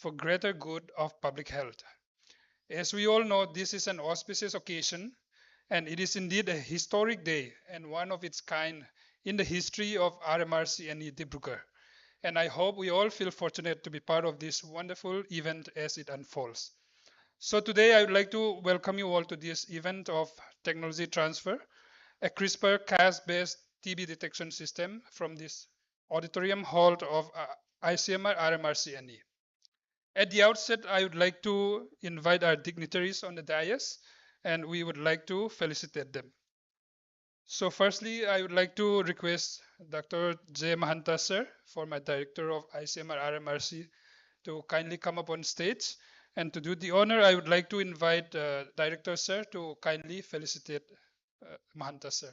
for greater good of public health. As we all know, this is an auspicious occasion, and it is indeed a historic day and one of its kind in the history of RMRCNE Dibrugarh. And I hope we all feel fortunate to be part of this wonderful event as it unfolds. So today I would like to welcome you all to this event of technology transfer, a CRISPR-Cas-based TB detection system from this auditorium hall of ICMR RMRCNE. At the outset, I would like to invite our dignitaries on the dais, and we would like to felicitate them. So firstly, I would like to request Dr. J. Mahanta sir, former director of ICMR RMRC, to kindly come up on stage. And to do the honor, I would like to invite Director sir to kindly felicitate Mahanta sir.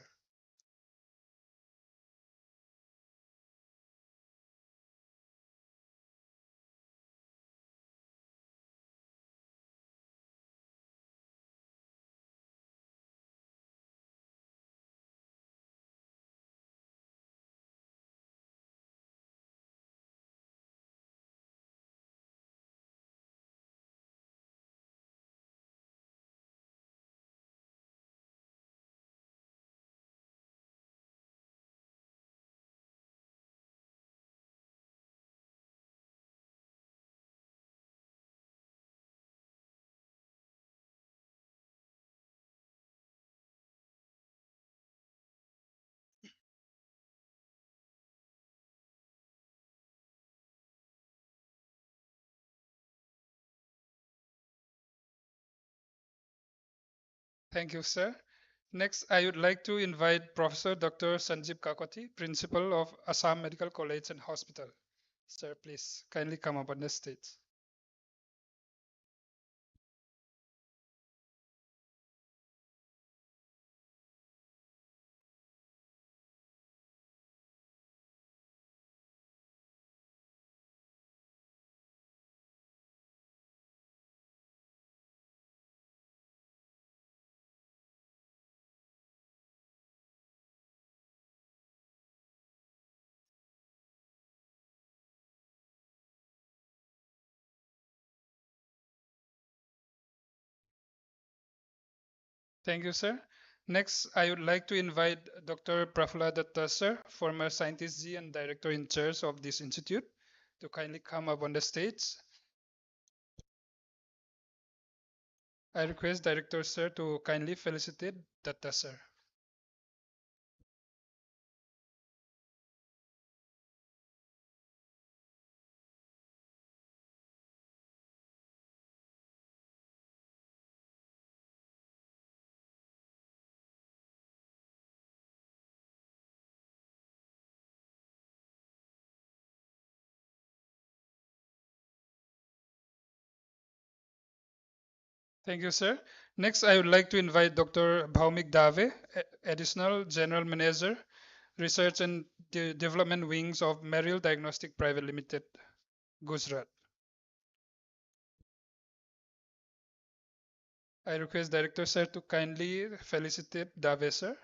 Thank you, sir. Next, I would like to invite Professor Dr. Sanjeev Kakwati, Principal of Assam Medical College and Hospital. Sir, please kindly come up on the stage. Thank you, sir. Next, I would like to invite Dr. Prafula Datta, sir, former scientist G and director in charge of this institute, to kindly come up on the stage. I request Director sir to kindly felicitate Datta sir. Thank you, sir. Next, I would like to invite Dr. Bhaumik Dave, Additional General Manager, Research and Development Wings of Merrill Diagnostic Private Limited, Gujarat. I request Director sir to kindly felicitate Dave sir.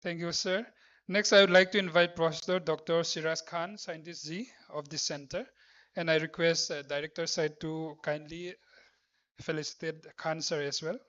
Thank you, sir. Next, I would like to invite Professor Dr. Shiraz Khan, Scientist Z of this center, and I request Director sir to kindly felicitate Khan sir as well.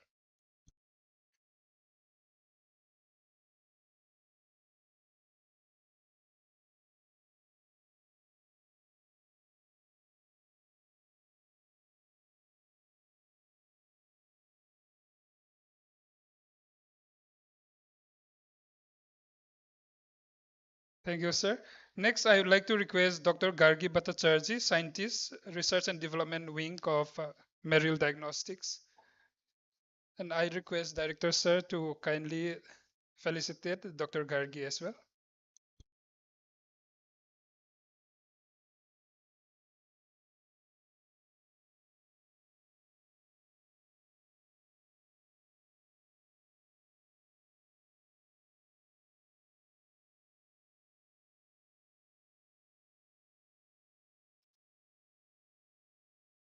Thank you, sir. Next, I would like to request Dr. Gargi Bhattacharjee, Scientist, Research and Development Wing of Merrill Diagnostics. And I request Director sir to kindly felicitate Dr. Gargi as well.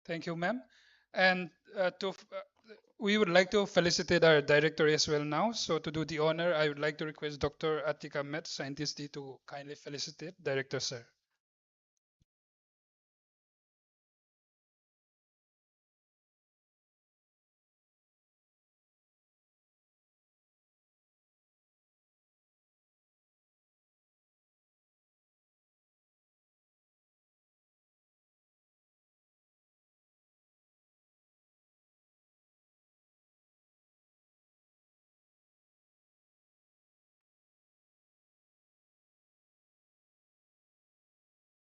Thank you, ma'am. And we would like to felicitate our director as well now. So to do the honor, I would like to request Dr. Atik Ahmed, Scientist D, to kindly felicitate Director, sir.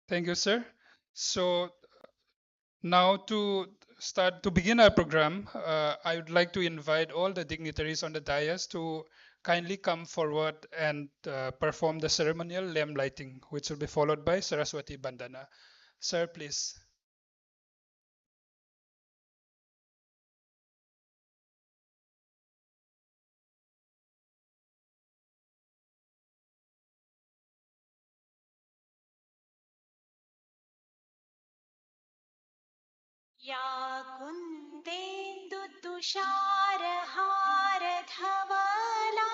Thank you, sir. So now to begin our program, I would like to invite all the dignitaries on the dais to kindly come forward and perform the ceremonial lamp lighting, which will be followed by Saraswati Bandana. Sir, please. या कुन्देन्दुतुषारहारधवला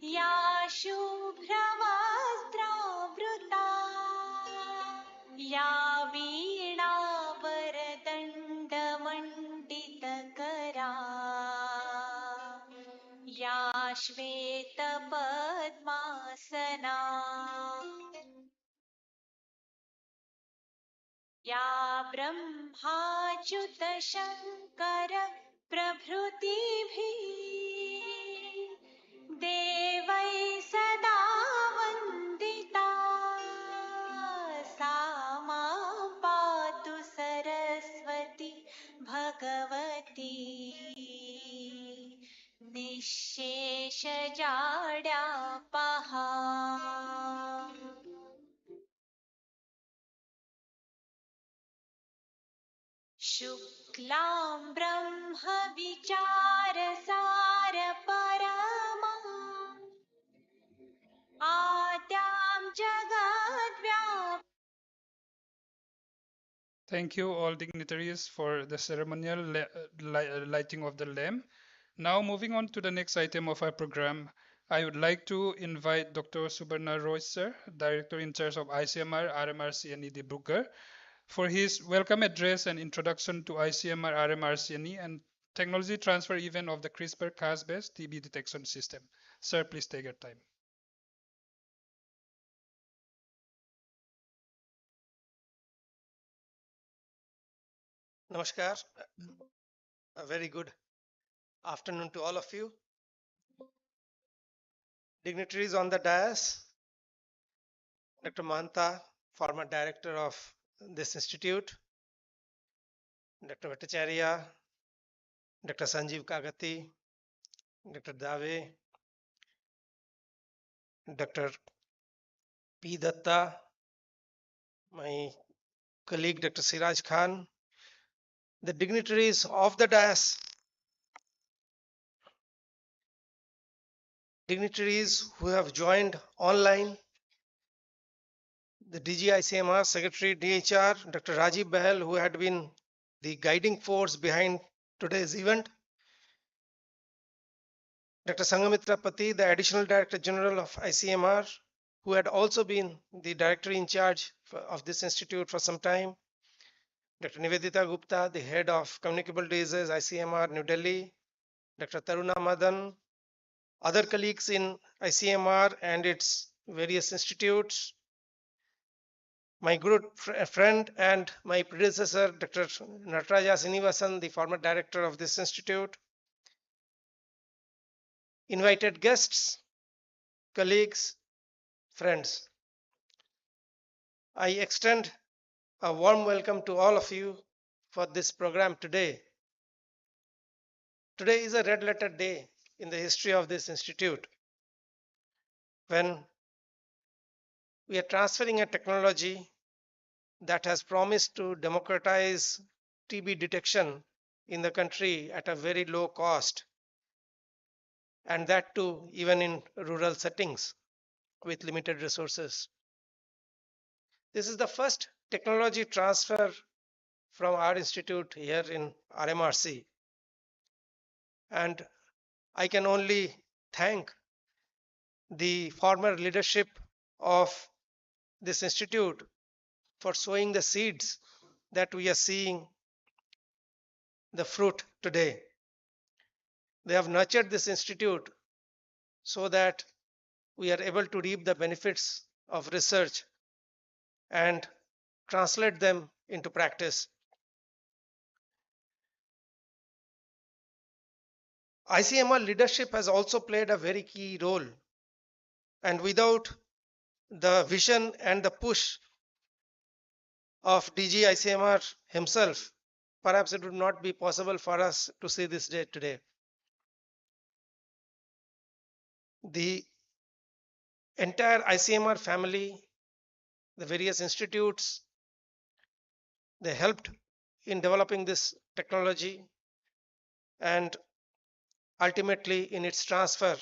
या शुभ्रवस्त्रावृता या वीणावरदण्डमण्डितकरा या श्वेतपद्मासना या ब्रह्माच्युतशङ्कर प्रभृतिभिः देवैः सदा वन्दिता सा मां पातु Saraswati Bhagwati निःशेषजाड्यापहा शुक्लां ब्रह्मविचारसारपरमा आद्यां जगद्व्याप. Thank you, all dignitaries, for the ceremonial lighting of the lamp. Now, moving on to the next item of our program, I would like to invite Dr. Subarna Roy, sir, Director in charge of ICMR RMRCNE Dibrugarh, for his welcome address and introduction to ICMR RMRCNE and technology transfer event of the CRISPR-Cas-based TB detection system. Sir, please take your time. Namaskar. A very good afternoon to all of you. Dignitaries on the dais, Dr. Mahanta, former director of this institute, Dr. Bhattacharya, Dr. Sanjeev Kagati, Dr. Dave, Dr. P. Datta, my colleague Dr. Siraj Khan, the dignitaries of the dais, dignitaries who have joined online, the DG ICMR Secretary DHR, Dr. Rajiv Bahal, who had been the guiding force behind today's event, Dr. Sangamitra Pati, the Additional Director General of ICMR, who had also been the director in charge of this institute for some time, Dr. Nivedita Gupta, the head of Communicable Diseases, ICMR, New Delhi, Dr. Taruna Madan, other colleagues in ICMR and its various institutes, my good friend and my predecessor, Dr. Nataraja Srinivasan, the former director of this institute, invited guests, colleagues, friends. I extend a warm welcome to all of you for this program today. Today is a red letter day in the history of this institute when we are transferring a technology that has promised to democratize TB detection in the country at a very low cost, and that too even in rural settings with limited resources. This is the first technology transfer from our institute here in RMRC. And I can only thank the former leadership of this institute for sowing the seeds that we are seeing the fruit today. They have nurtured this institute so that we are able to reap the benefits of research and translate them into practice. ICMR leadership has also played a very key role, and without the vision and the push of DG ICMR himself, perhaps it would not be possible for us to see this day today. The entire ICMR family, the various institutes, they helped in developing this technology and ultimately in its transfer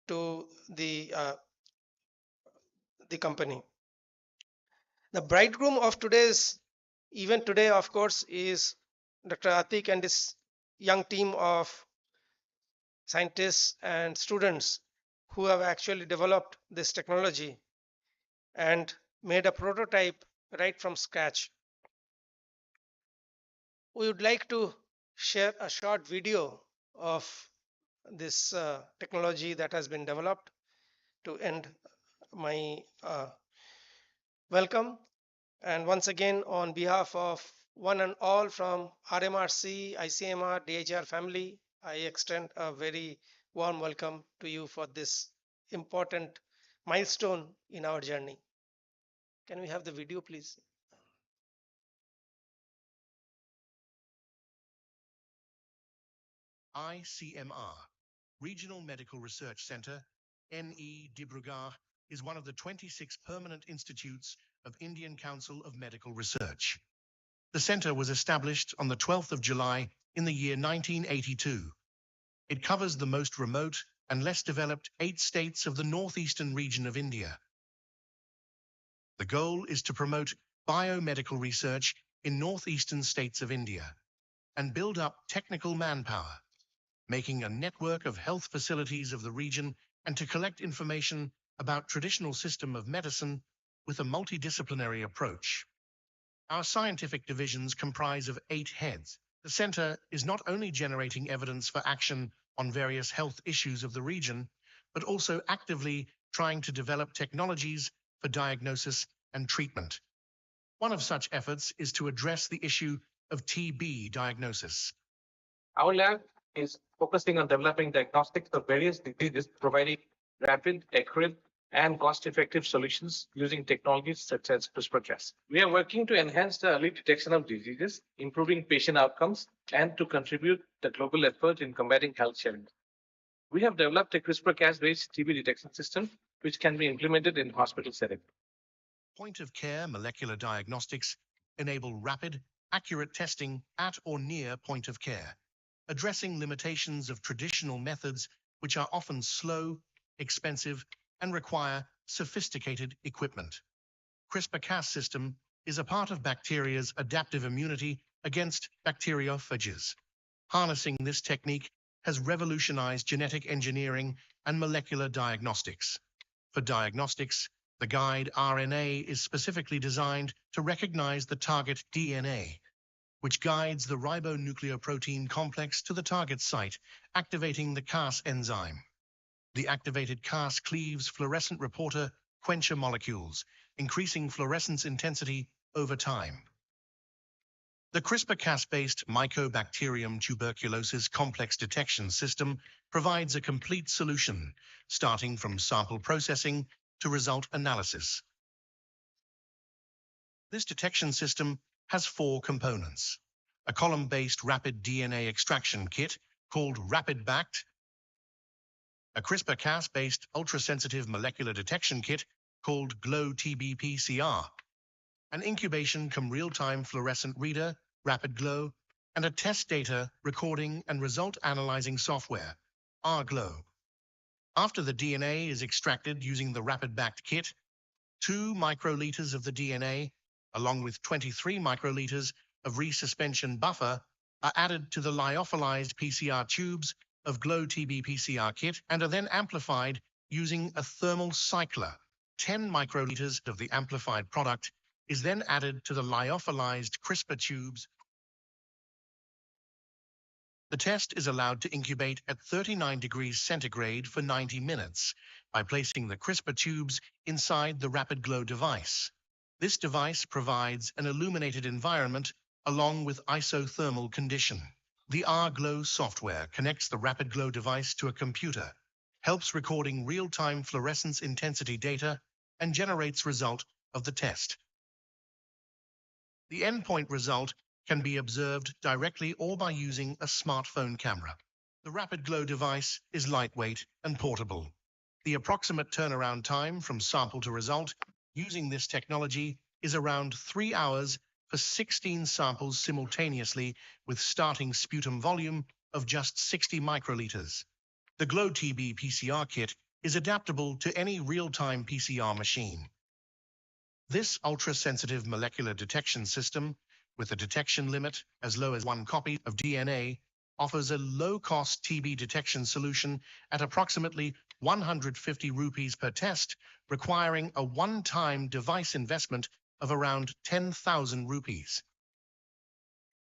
to the company. The bridegroom of today's event today, of course, is Dr. Atik and his young team of scientists and students who have actually developed this technology and made a prototype right from scratch. We would like to share a short video of this technology that has been developed to end my welcome. And once again, on behalf of one and all from RMRC, ICMR, DHR family, I extend a very warm welcome to you for this important milestone in our journey. Can we have the video, please? ICMR, Regional Medical Research Center, NE Dibrugarh, is one of the 26 permanent institutes of Indian Council of Medical Research. The center was established on the 12th of July in the year 1982. It covers the most remote and less developed 8 states of the northeastern region of India. The goal is to promote biomedical research in northeastern states of India and build up technical manpower, making a network of health facilities of the region, and to collect information about traditional system of medicine with a multidisciplinary approach. Our scientific divisions comprise of 8 heads. The center is not only generating evidence for action on various health issues of the region, but also actively trying to develop technologies for diagnosis and treatment. One of such efforts is to address the issue of TB diagnosis. Our lab is focusing on developing diagnostics of various diseases, providing rapid, accurate, and cost-effective solutions using technologies such as CRISPR-Cas. We are working to enhance the early detection of diseases, improving patient outcomes, and to contribute the global effort in combating health challenges. We have developed a CRISPR-Cas-based TB detection system, which can be implemented in hospital setting. Point-of-care molecular diagnostics enable rapid, accurate testing at or near point of care, addressing limitations of traditional methods which are often slow, expensive, and require sophisticated equipment. CRISPR-Cas system is a part of bacteria's adaptive immunity against bacteriophages. Harnessing this technique has revolutionized genetic engineering and molecular diagnostics. For diagnostics, the guide RNA is specifically designed to recognize the target DNA, which guides the ribonucleoprotein complex to the target site, activating the Cas enzyme. The activated Cas cleaves fluorescent reporter quencher molecules, increasing fluorescence intensity over time. The CRISPR-Cas-based Mycobacterium tuberculosis complex detection system provides a complete solution, starting from sample processing to result analysis. This detection system has 4 components: a column-based rapid DNA extraction kit called RapidBact, a CRISPR-Cas-based ultrasensitive molecular detection kit called GLOW-TB-PCR, an incubation cum real-time fluorescent reader, RapidGlow, and a test data recording and result analyzing software, RGlow. After the DNA is extracted using the RapidBact kit, 2 microliters of the DNA along with 23 microliters of resuspension buffer, are added to the lyophilized PCR tubes of Glow TB PCR kit and are then amplified using a thermal cycler. 10 microliters of the amplified product is then added to the lyophilized CRISPR tubes. The test is allowed to incubate at 39 degrees centigrade for 90 minutes by placing the CRISPR tubes inside the Rapid Glow device. This device provides an illuminated environment along with isothermal condition. The R-Glow software connects the Rapid Glow device to a computer, helps recording real-time fluorescence intensity data, and generates result of the test. The endpoint result can be observed directly or by using a smartphone camera. The Rapid Glow device is lightweight and portable. The approximate turnaround time from sample to result using this technology is around 3 hours for 16 samples simultaneously with starting sputum volume of just 60 microliters. The Glow TB PCR kit is adaptable to any real-time PCR machine. This ultra-sensitive molecular detection system, with a detection limit as low as 1 copy of DNA, offers a low-cost TB detection solution at approximately 150 rupees per test, requiring a one-time device investment of around 10,000 rupees.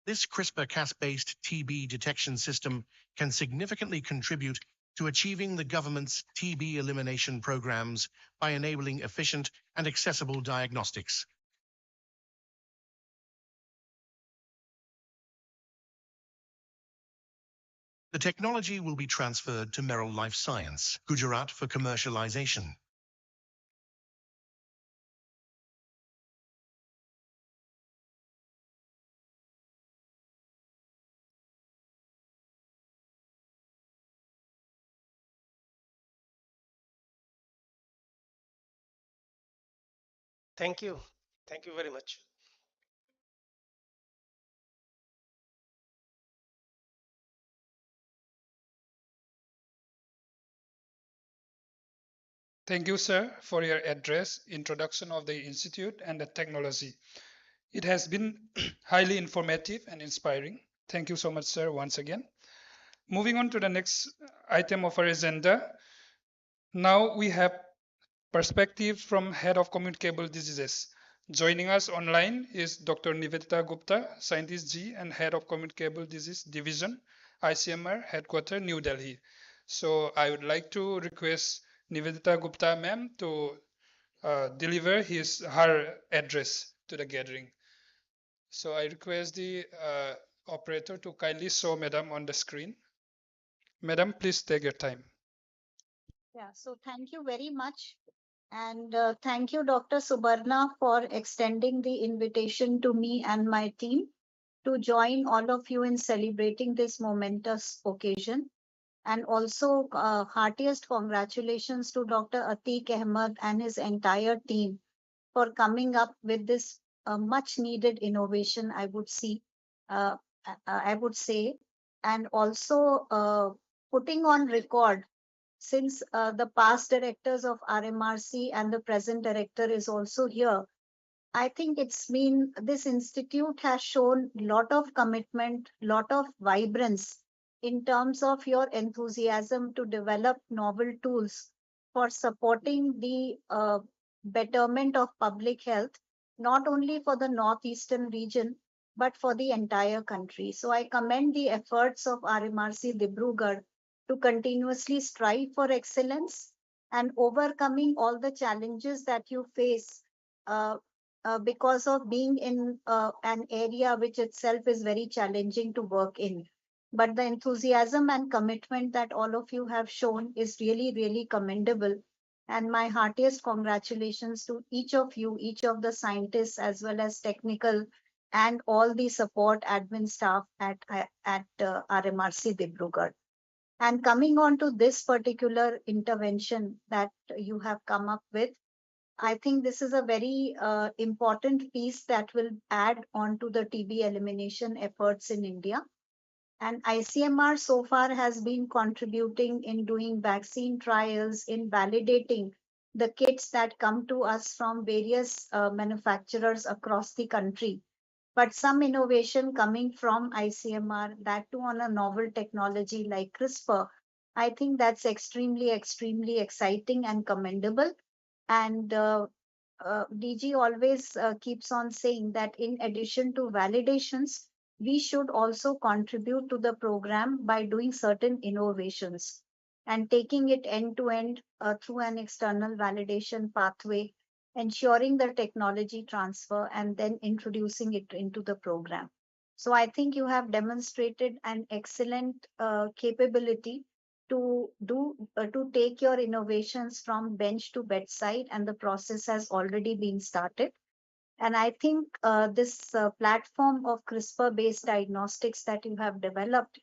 This CRISPR-Cas-based TB detection system can significantly contribute to achieving the government's TB elimination programs by enabling efficient and accessible diagnostics. The technology will be transferred to Merrill Life Science, Gujarat, for commercialization. Thank you. Thank you very much. Thank you, sir, for your address, introduction of the institute and the technology. It has been highly informative and inspiring. Thank you so much, sir, once again. Moving on to the next item of our agenda. Now we have perspectives from Head of Communicable Diseases. Joining us online is Dr. Nivedita Gupta, Scientist G and Head of Communicable Disease Division, ICMR Headquarters, New Delhi. So I would like to request Nivedita Gupta ma'am to deliver her address to the gathering. So I request the operator to kindly show madam on the screen. Madam, please take your time. Yeah, so thank you very much. And thank you, Dr. Subarna, for extending the invitation to me and my team to join all of you in celebrating this momentous occasion. And also heartiest congratulations to Dr. Atiq Ahmed and his entire team for coming up with this much needed innovation, I would say, and also putting on record, since the past directors of RMRC and the present director is also here, I think this institute has shown a lot of commitment, lot of vibrance in terms of your enthusiasm to develop novel tools for supporting the betterment of public health, not only for the northeastern region, but for the entire country. So I commend the efforts of RMRC Dibrugarh to continuously strive for excellence and overcoming all the challenges that you face because of being in an area which itself is very challenging to work in. But the enthusiasm and commitment that all of you have shown is really, really commendable. And my heartiest congratulations to each of you, each of the scientists, as well as technical and all the support admin staff at RMRC Dibrugarh. And coming on to this particular intervention that you have come up with, I think this is a very important piece that will add on to the TB elimination efforts in India. And ICMR so far has been contributing in doing vaccine trials, in validating the kits that come to us from various manufacturers across the country. But some innovation coming from ICMR, that too on a novel technology like CRISPR, I think that's extremely, extremely exciting and commendable. And DG always keeps on saying that in addition to validations, we should also contribute to the program by doing certain innovations and taking it end to end through an external validation pathway, ensuring the technology transfer, and then introducing it into the program. So I think you have demonstrated an excellent capability to take your innovations from bench to bedside, and the process has already been started. And I think this platform of CRISPR-based diagnostics that you have developed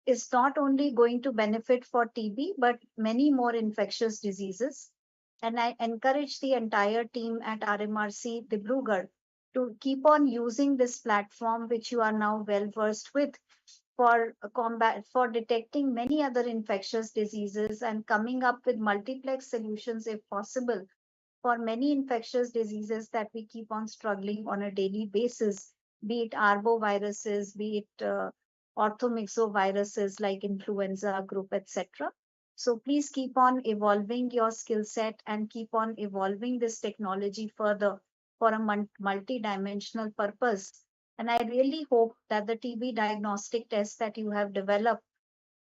is not only going to benefit for TB, but many more infectious diseases. And I encourage the entire team at RMRC Dibrugarh to keep on using this platform, which you are now well versed with, for detecting many other infectious diseases and coming up with multiplex solutions if possible for many infectious diseases that we keep on struggling on a daily basis, be it arboviruses, be it orthomyxoviruses like influenza group, etc. So please keep on evolving your skill set and keep on evolving this technology further for a multi-dimensional purpose. And I really hope that the TB diagnostic test that you have developed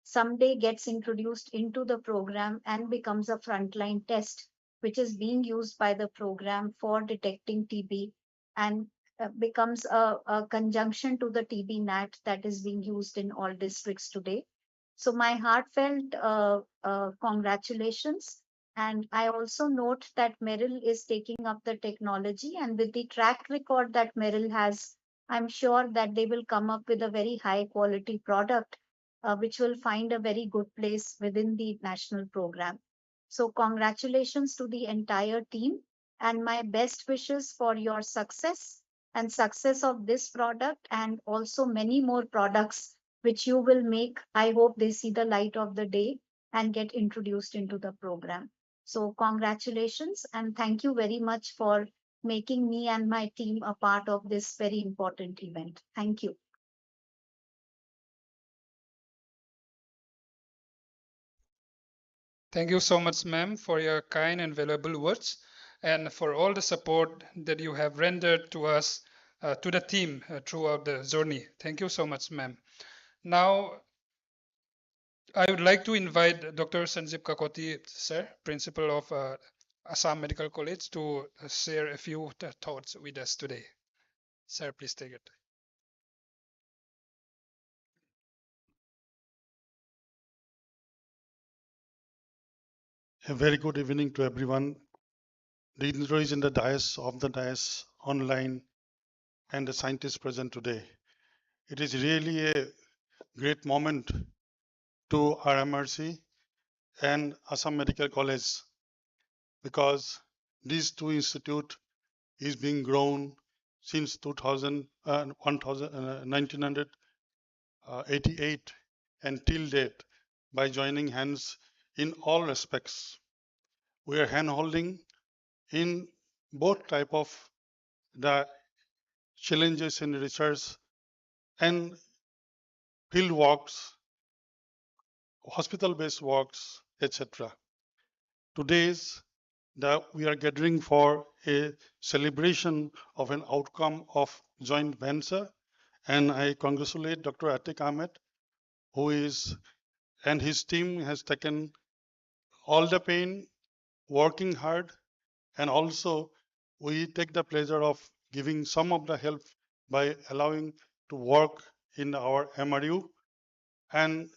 someday gets introduced into the program and becomes a frontline test, which is being used by the program for detecting TB and becomes a conjunction to the TB NAT that is being used in all districts today. So my heartfelt congratulations. And I also note that Merrill is taking up the technology, and with the track record that Merrill has, I'm sure that they will come up with a very high quality product, which will find a very good place within the national program. So congratulations to the entire team, and my best wishes for your success and success of this product, and also many more products which you will make. I hope they see the light of the day and get introduced into the program. So congratulations, and thank you very much for making me and my team a part of this very important event. Thank you. Thank you so much, ma'am, for your kind and valuable words and for all the support that you have rendered to us, to the team throughout the journey. Thank you so much, ma'am. Now, I would like to invite Dr. Sanjeev Kakoti, sir, Principal of Assam Medical College, to share a few thoughts with us today. Sir, please take it. A very good evening to everyone. The dignitaries in the dais, of the dais, online, and the scientists present today. It is really a great moment to RMRC and Assam Medical College, because these two institutes is being grown since 1988 and till date by joining hands in all respects. We are hand-holding in both type of the challenges in research and field walks, hospital-based walks, etc. Today's we are gathering for a celebration of an outcome of joint venture, and I congratulate Dr. Atiq Ahmed, who is and his team has taken all the pain, working hard, and also we take the pleasure of giving some of the help by allowing to work in our MRU, and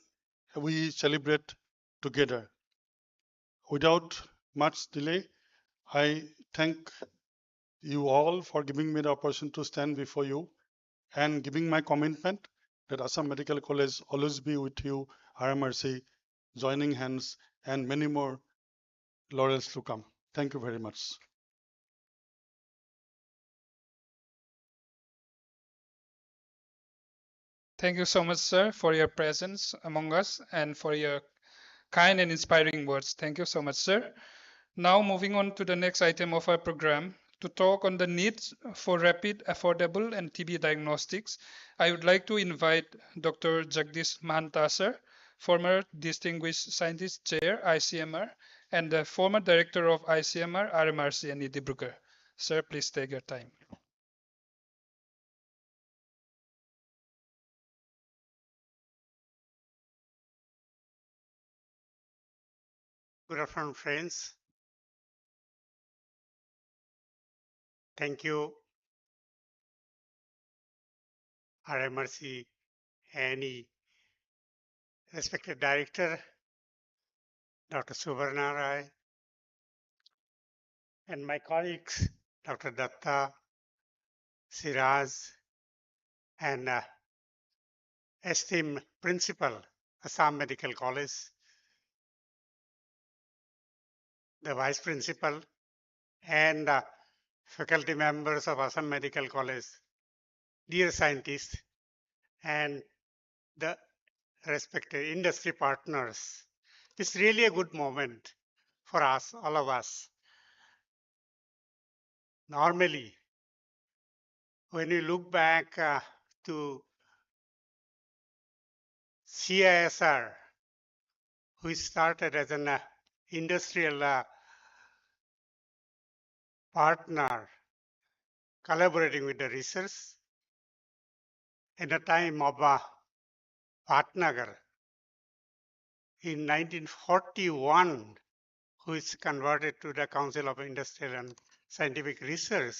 we celebrate together. Without much delay, I thank you all for giving me the opportunity to stand before you and giving my commitment that Assam Medical College always be with you, RMRC, joining hands, and many more laurels to come. Thank you very much. Thank you so much, sir, for your presence among us and for your kind and inspiring words. Thank you so much, sir. Now moving on to the next item of our program, to talk on the needs for rapid, affordable and TB diagnostics, I would like to invite Dr. Jagdish Mahanta sir, former Distinguished Scientist Chair, ICMR, and the former Director of ICMR RMRCNE Dibrugarh. Sir, please take your time. Good afternoon, friends. Thank you, RMRCNE respected Director, Dr. Subarna Rai, and my colleagues, Dr. Datta, Siraj, and esteemed Principal, Assam Medical College, the Vice Principal, and faculty members of Assam Medical College, dear scientists, and the respected industry partners. It's really a good moment for us, all of us. Normally, when you look back to CISR, which started as an industrial partner collaborating with the research in the time of Bhatnagar in 1941, which converted to the Council of Industrial and Scientific Research,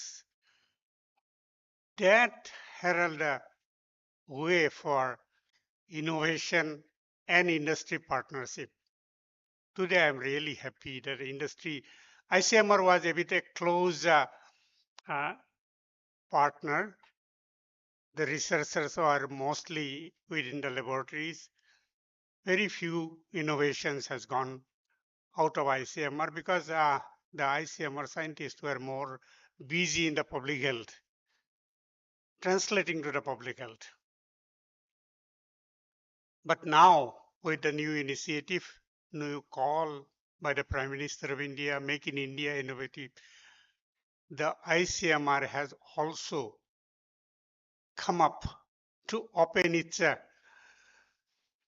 that heralded the way for innovation and industry partnership. Today, I'm really happy that the industry, ICMR was a bit a close partner. The researchers are mostly within the laboratories. Very few innovations has gone out of ICMR because the ICMR scientists were more busy in the public health, translating to the public health. But now, with the new initiative, new call by the Prime Minister of India, Make in India Innovative, the ICMR has also come up to open its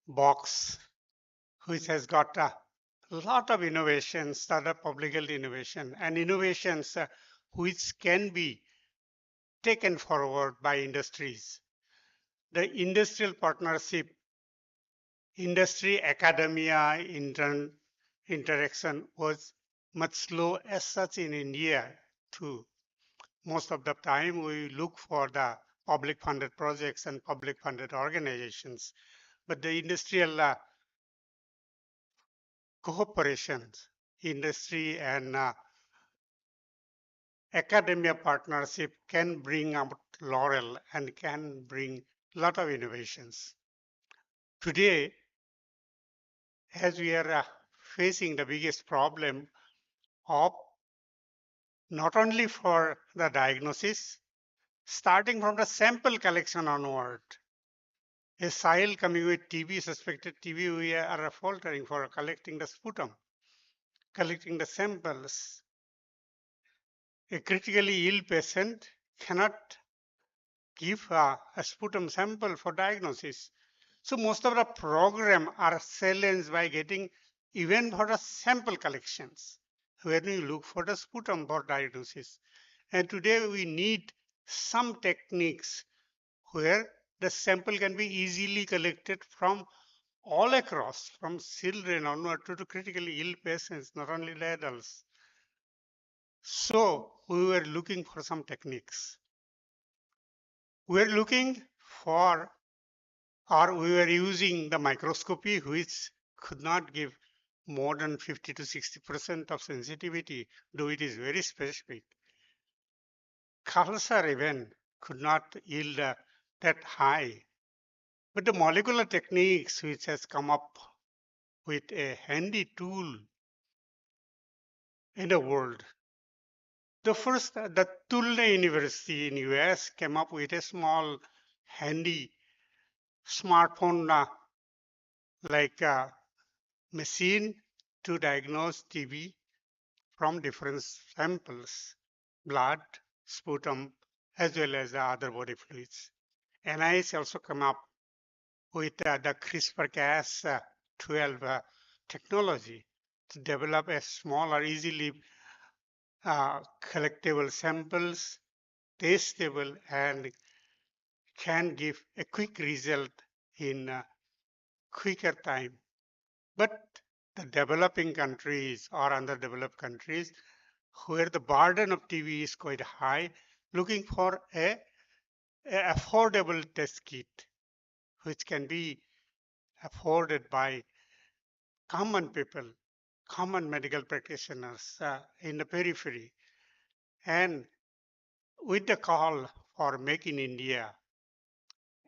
box, which has got a lot of innovations, startup public health innovation, and innovations which can be taken forward by industries. The industrial partnership, industry academia interaction was much slow as such in India too. Most of the time we look for the public funded projects and public funded organizations, but the industrial cooperation, industry and academia partnership can bring out laurel and can bring a lot of innovations. Today, as we are facing the biggest problem of not only for the diagnosis, starting from the sample collection onward, a child coming with TB, suspected TB, we are faltering for collecting the sputum, collecting the samples. A critically ill patient cannot give a sputum sample for diagnosis. So most of the program are challenged by getting even for the sample collections, when we look for the sputum for diagnosis. And today we need some techniques where the sample can be easily collected from all across, from children onward to critically ill patients, not only the adults. So we were looking for some techniques. We were looking for, or we were using the microscopy, which could not give more than 50 to 60% of sensitivity, though it is very specific. Culture even could not yield that high. But the molecular techniques which has come up with a handy tool in the world. The first, the Tulane University in US came up with a small handy smartphone like machine to diagnose TB from different samples, blood, sputum, as well as the other body fluids. NIH also come up with the CRISPR-Cas12 technology to develop a smaller, easily collectible samples, testable, and can give a quick result in a quicker time. But the developing countries or underdeveloped countries where the burden of TB is quite high, looking for a affordable test kit which can be afforded by common people, common medical practitioners in the periphery. And with the call for Make in India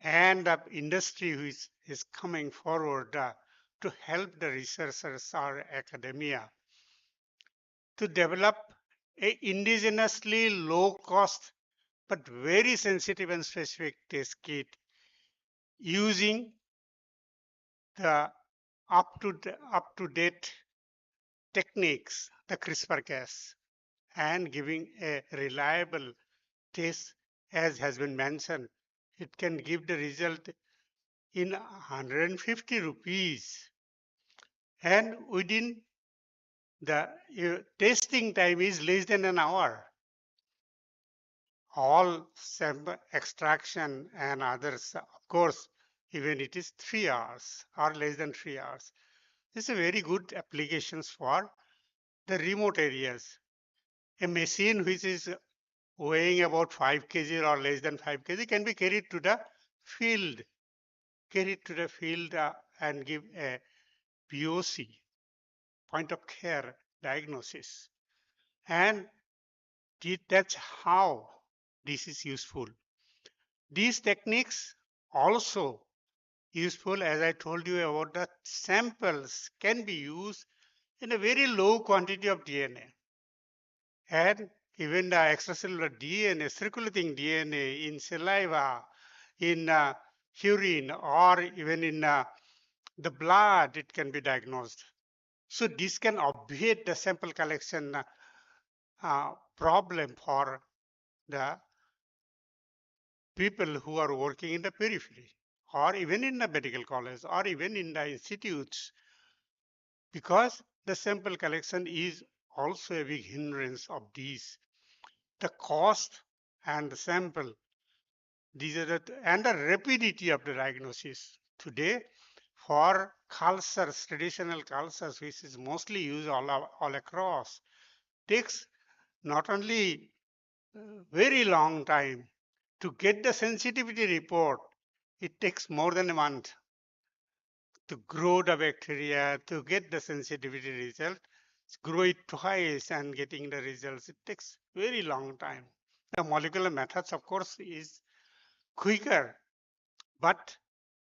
and the industry which is coming forward to help the researchers or academia to develop a indigenously low cost but very sensitive and specific test kit using the up-to-date techniques, the CRISPR-Cas, and giving a reliable test, as has been mentioned. It can give the result in 150 rupees, and within the testing time is less than an hour. All sample extraction and others, of course, even it is 3 hours or less than 3 hours. This is a very good applications for the remote areas. A machine which is weighing about 5 kg or less than 5 kg can be carried to the field, and give a POC, point of care diagnosis. And that's how this is useful. These techniques also useful, as I told you about the samples can be used in a very low quantity of DNA. And even the extracellular DNA, circulating DNA in saliva, in urine, or even in the blood, it can be diagnosed. So this can obviate the sample collection problem for the people who are working in the periphery, or even in the medical college, or even in the institutes, because the sample collection is also a big hindrance of these. The cost and the sample, these are and the rapidity of the diagnosis. Today, for cultures, traditional cultures, which is mostly used all across, takes not only very long time to get the sensitivity report. It takes more than a month to grow the bacteria, to get the sensitivity result, grow it twice and getting the results. It takes very long time. The molecular methods, of course, is quicker, but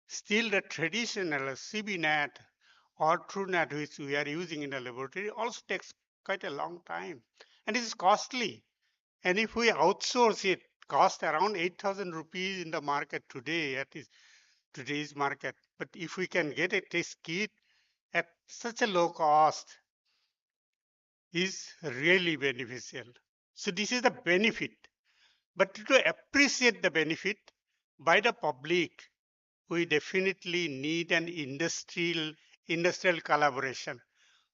still the traditional CBNAT or TrueNAT, which we are using in the laboratory, also takes quite a long time, and it is costly. And if we outsource it, cost around 8,000 rupees in the market today, at today's market. But if we can get a test kit at such a low cost, is really beneficial. So this is the benefit. But to appreciate the benefit by the public, we definitely need an industrial collaboration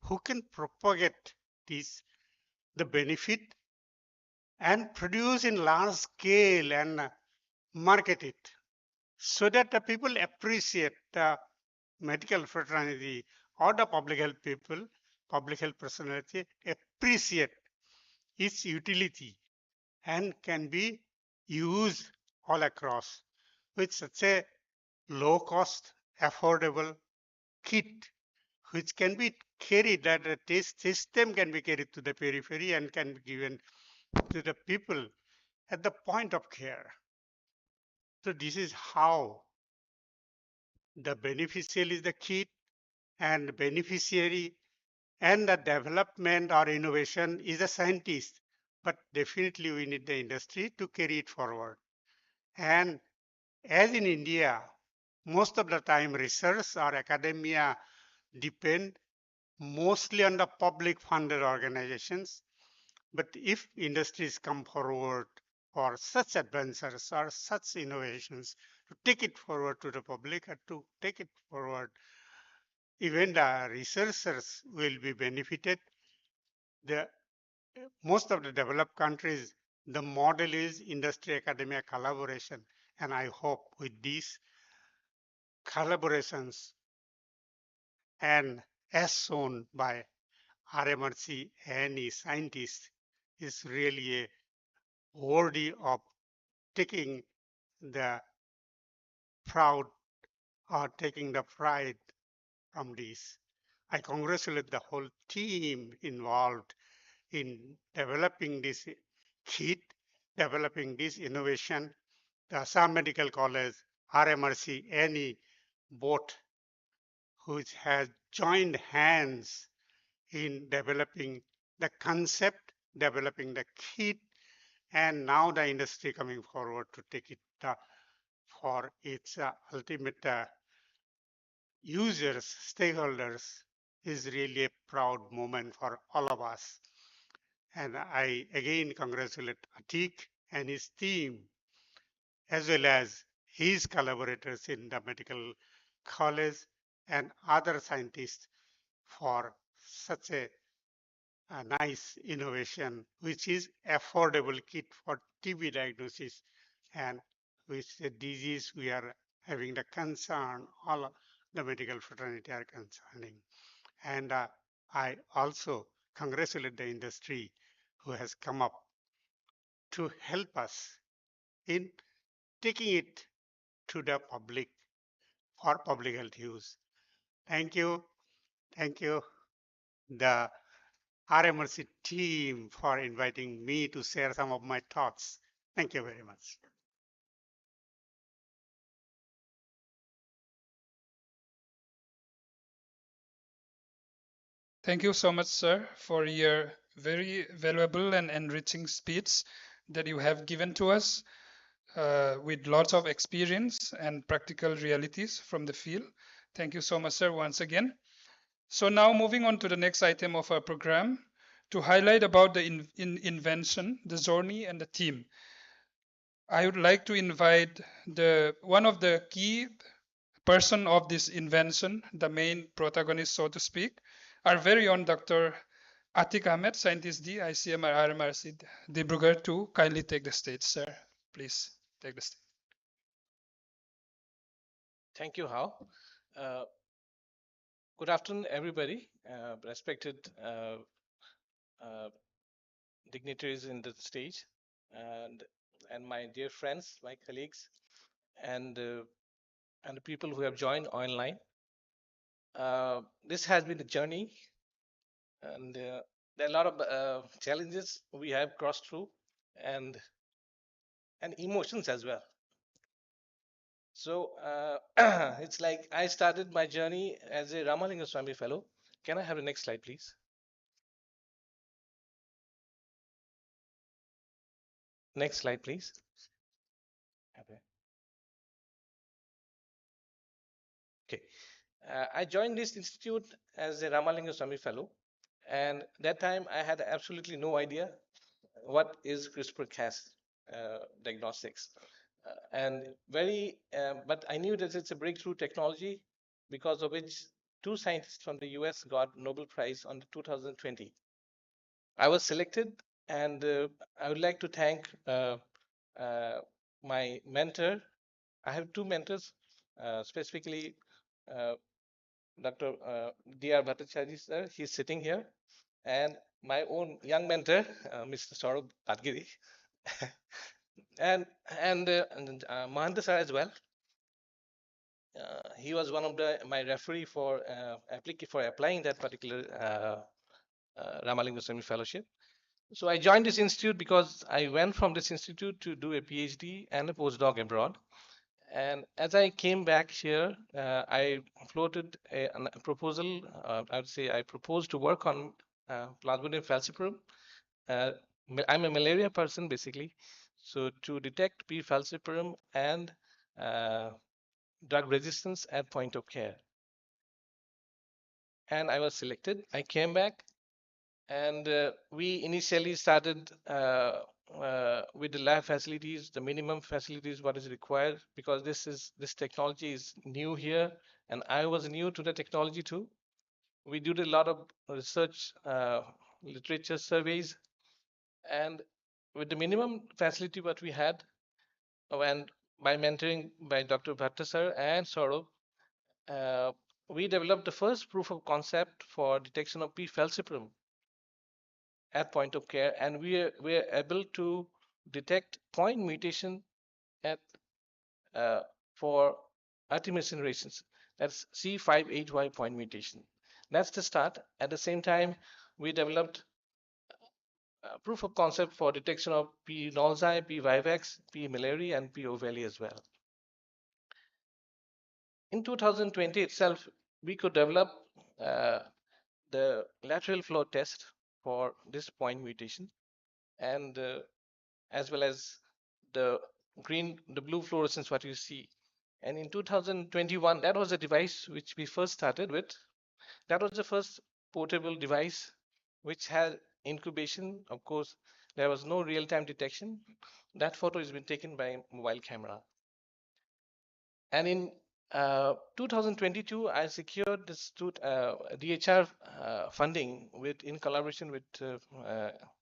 who can propagate the benefit and produce in large scale and market it, so that the people appreciate the medical fraternity or the public health people, public health personality appreciate its utility and can be used all across with such a low cost, affordable kit which can be carried, that the test system can be carried to the periphery and can be given to the people at the point of care. So this is how the beneficial is the kit, and beneficiary and the development or innovation is a scientist. But definitely we need the industry to carry it forward. And as in India, most of the time research or academia depend mostly on the public funded organizations But if industries come forward for such advances or such innovations to take it forward to the public and to take it forward, even the researchers will be benefited. The most of the developed countries, the model is industry academia collaboration. And I hope with these collaborations and as shown by RMRC and scientists is really a worthy of taking the proud or taking the pride from this. I congratulate the whole team involved in developing this kit, developing this innovation. The Assam Medical College, RMRCNE, both which has joined hands in developing the concept, developing the kit, and now the industry coming forward to take it for its ultimate users, stakeholders, is really a proud moment for all of us. And I again congratulate Atik and his team, as well as his collaborators in the medical college and other scientists for such a nice innovation, which is affordable kit for TB diagnosis, and which the disease we are having the concern, all the medical fraternity are concerning. And I also congratulate the industry who has come up to help us in taking it to the public for public health use. Thank you. Thank you, the RMRC team, for inviting me to share some of my thoughts. Thank you very much. Thank you so much, sir, for your very valuable and enriching speech that you have given to us with lots of experience and practical realities from the field. Thank you so much, sir, once again. So now moving on to the next item of our program to highlight about the invention, the journey, and the theme. I would like to invite one of the key person of this invention, the main protagonist, so to speak, our very own Dr. Atik Ahmed, Scientist D, ICMR RMRC Dibrugarh, to kindly take the stage, sir. Please take the stage. Thank you, Hao. Good afternoon, everybody, respected dignitaries in the stage, and my dear friends, my colleagues, and the people who have joined online. This has been a journey, and there are a lot of challenges we have crossed through, and emotions as well. So it's like I started my journey as a Ramalinga Swami Fellow. Can I have the next slide, please? Next slide, please. Okay. I joined this institute as a Ramalinga Swami Fellow, and that time I had absolutely no idea what is CRISPR-Cas diagnostics, but I knew that it's a breakthrough technology because of which two scientists from the US got Nobel Prize on 2020. I was selected, and I would like to thank my mentor. I have two mentors, specifically Dr. D.R. Bhattacharya sir, he's sitting here, and my own young mentor, Mr. Saurabh Adgiri, and Mahanta sir as well. He was one of my referee for applying that particular Ramalinga Swami Fellowship. So I joined this institute because I went from this institute to do a PhD and a postdoc abroad. And as I came back here, I floated a proposal. I would say I proposed to work on Plasmodium falciparum. I'm a malaria person, basically. So to detect P. falciparum and drug resistance at point of care. And I was selected. I came back And we initially started with the lab facilities, the minimum facilities, what is required, because this technology is new here, and I was new to the technology too. We did a lot of research, literature surveys, and with the minimum facility what we had, and by mentoring by Dr. Bhatta sir and Saurabh, uh, we developed the first proof of concept for detection of P. falciparum at point of care, and we're able to detect point mutation at for artemisinin races. That's C5HY point mutation. That's the start. At the same time, we developed proof of concept for detection of P. nolzi, P. vivax, P. malari, and P. ovale as well. In 2020 itself, we could develop uh, the lateral flow test for this point mutation, and as well as the the blue fluorescence what you see. And in 2021, that was a device which we first started with. That was the first portable device which had incubation. Of course, there was no real-time detection. That photo has been taken by mobile camera. And in 2022, I secured this DHR funding in collaboration with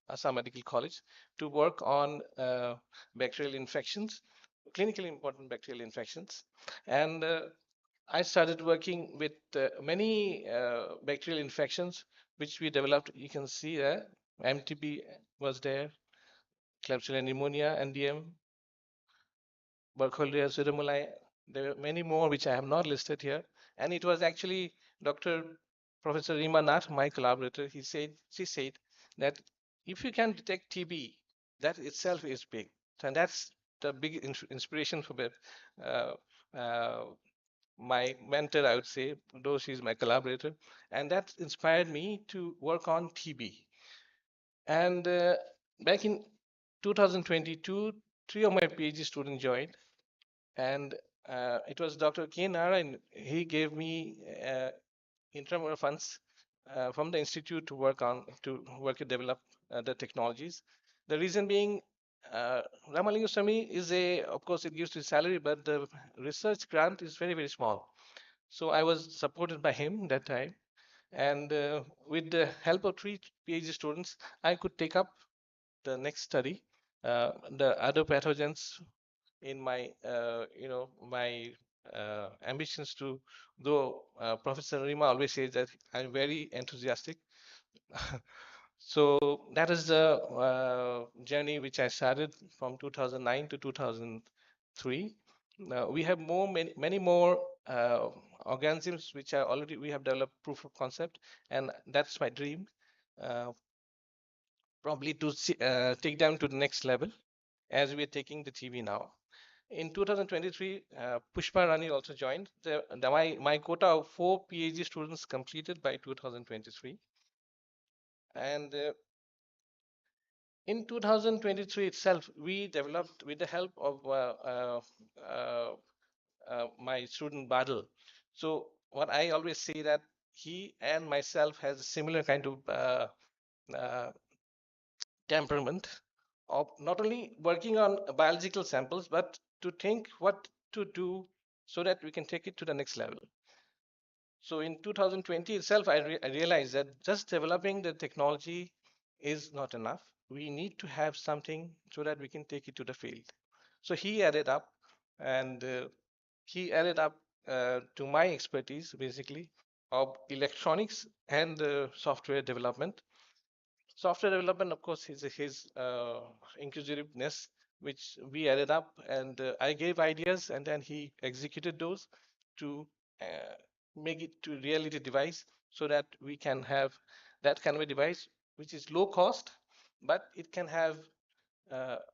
Assam Medical College to work on bacterial infections, clinically important bacterial infections. And I started working with many bacterial infections, which we developed. You can see there, MTB was there, Klebsiella pneumonia, NDM, Burkholderia pseudomyeli. There are many more which I have not listed here. And it was actually Dr. Professor Rima Nath, my collaborator. She said that if you can detect TB, that itself is big. And that's the big inspiration for uh, uh, my mentor, I would say, though she's my collaborator. And that inspired me to work on TB. And back in 2022, 3 of my PhD students joined, and it was Dr. K. Narayan. He gave me intramural funds from the institute to work and develop the technologies. The reason being, Ramalinguswamy is of course, it gives you salary, but the research grant is very, very small. So I was supported by him that time. And with the help of 3 PhD students, I could take up the next study, the other pathogens in my, my ambitions to, though Professor Rima always says that I'm very enthusiastic. So that is the journey which I started from 2009 to 2003. We have many more organisms which are already, we have developed proof of concept, and that's my dream, probably to take them to the next level as we are taking the TB now. In 2023, Pushpa Rani also joined. My quota of 4 PhD students completed by 2023. And in 2023 itself, we developed, with the help of my student Badal. So what I always say that he and myself has a similar kind of temperament of not only working on biological samples, but to think what to do so that we can take it to the next level. So in 2020 itself, I realized that just developing the technology is not enough. We need to have something so that we can take it to the field. So he added up, and to my expertise, basically, of electronics and software development. Software development, of course, is his inquisitiveness, which we added up, and I gave ideas, and then he executed those to make it to reality device, so that we can have that kind of a device which is low cost, but it can have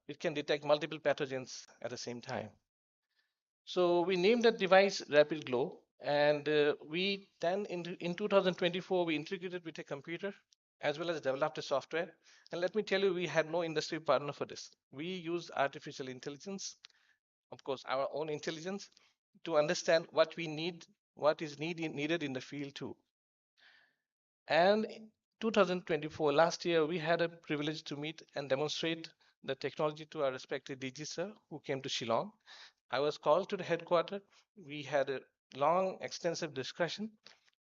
it can detect multiple pathogens at the same time. So we named that device Rapid Glow, and we then in 2024 we integrated with a computer as well as developed a software. And let me tell you, we had no industry partner for this. We used artificial intelligence, of course, our own intelligence, to understand what we need, what is needed in the field too. And 2024, last year, we had a privilege to meet and demonstrate the technology to our respected DG sir, who came to Shillong. I was called to the headquarters. We had a long, extensive discussion,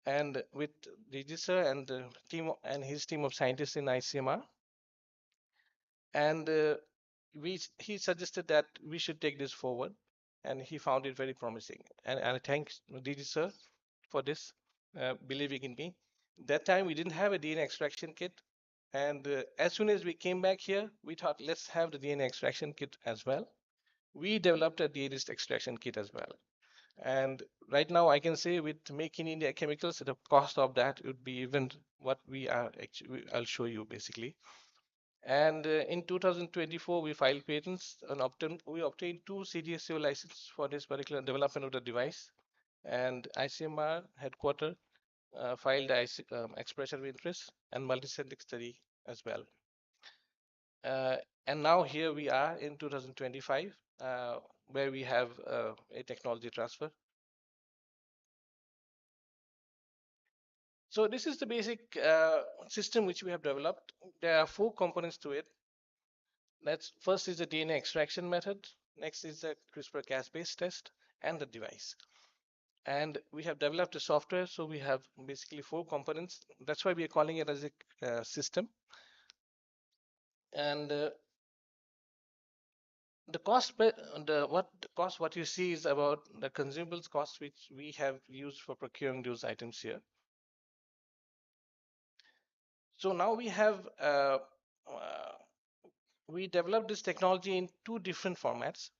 and with DG sir and the team and his team of scientists in ICMR, and he suggested that we should take this forward, and he found it very promising. And I thank DG sir for this, believing in me. That time we didn't have a DNA extraction kit, and as soon as we came back here, we thought let's have the DNA extraction kit as well. We developed a DNA extraction kit as well. And right now I can say with Make in India chemicals, the cost of that would be even what we are actually, I'll show you basically. And in 2024, we filed patents and we obtained 2 CDSCO licenses for this particular development of the device. And ICMR headquarters filed the expression of interest and multicentric study as well. And now here we are in 2025, where we have a technology transfer. So this is the basic system which we have developed. There are 4 components to it. That's first is the DNA extraction method. Next is the CRISPR-Cas-based test and the device. And we have developed a software. So we have basically 4 components. That's why we are calling it as a system. And the cost, what you see is about the consumables cost, which we have used for procuring those items here. So now we have we developed this technology in 2 different formats.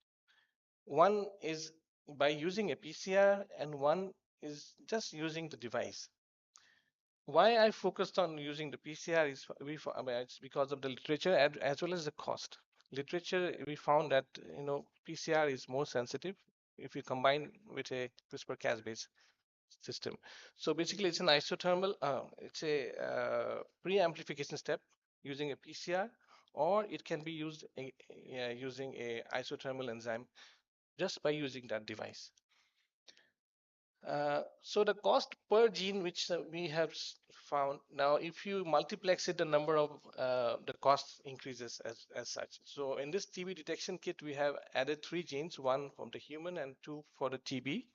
One is by using a PCR, and one is just using the device. Why I focused on using the PCR is it's because of the literature as well as the cost. Literature, we found that PCR is more sensitive if you combine with a CRISPR-Cas-based system. So basically, it's an isothermal. It's a pre-amplification step using a PCR, or it can be used using a isothermal enzyme just by using that device. So the cost per gene which we have found, now if you multiplex it, the number of the cost increases as such. So in this TB detection kit, we have added 3 genes, 1 from the human and 2 for the TB.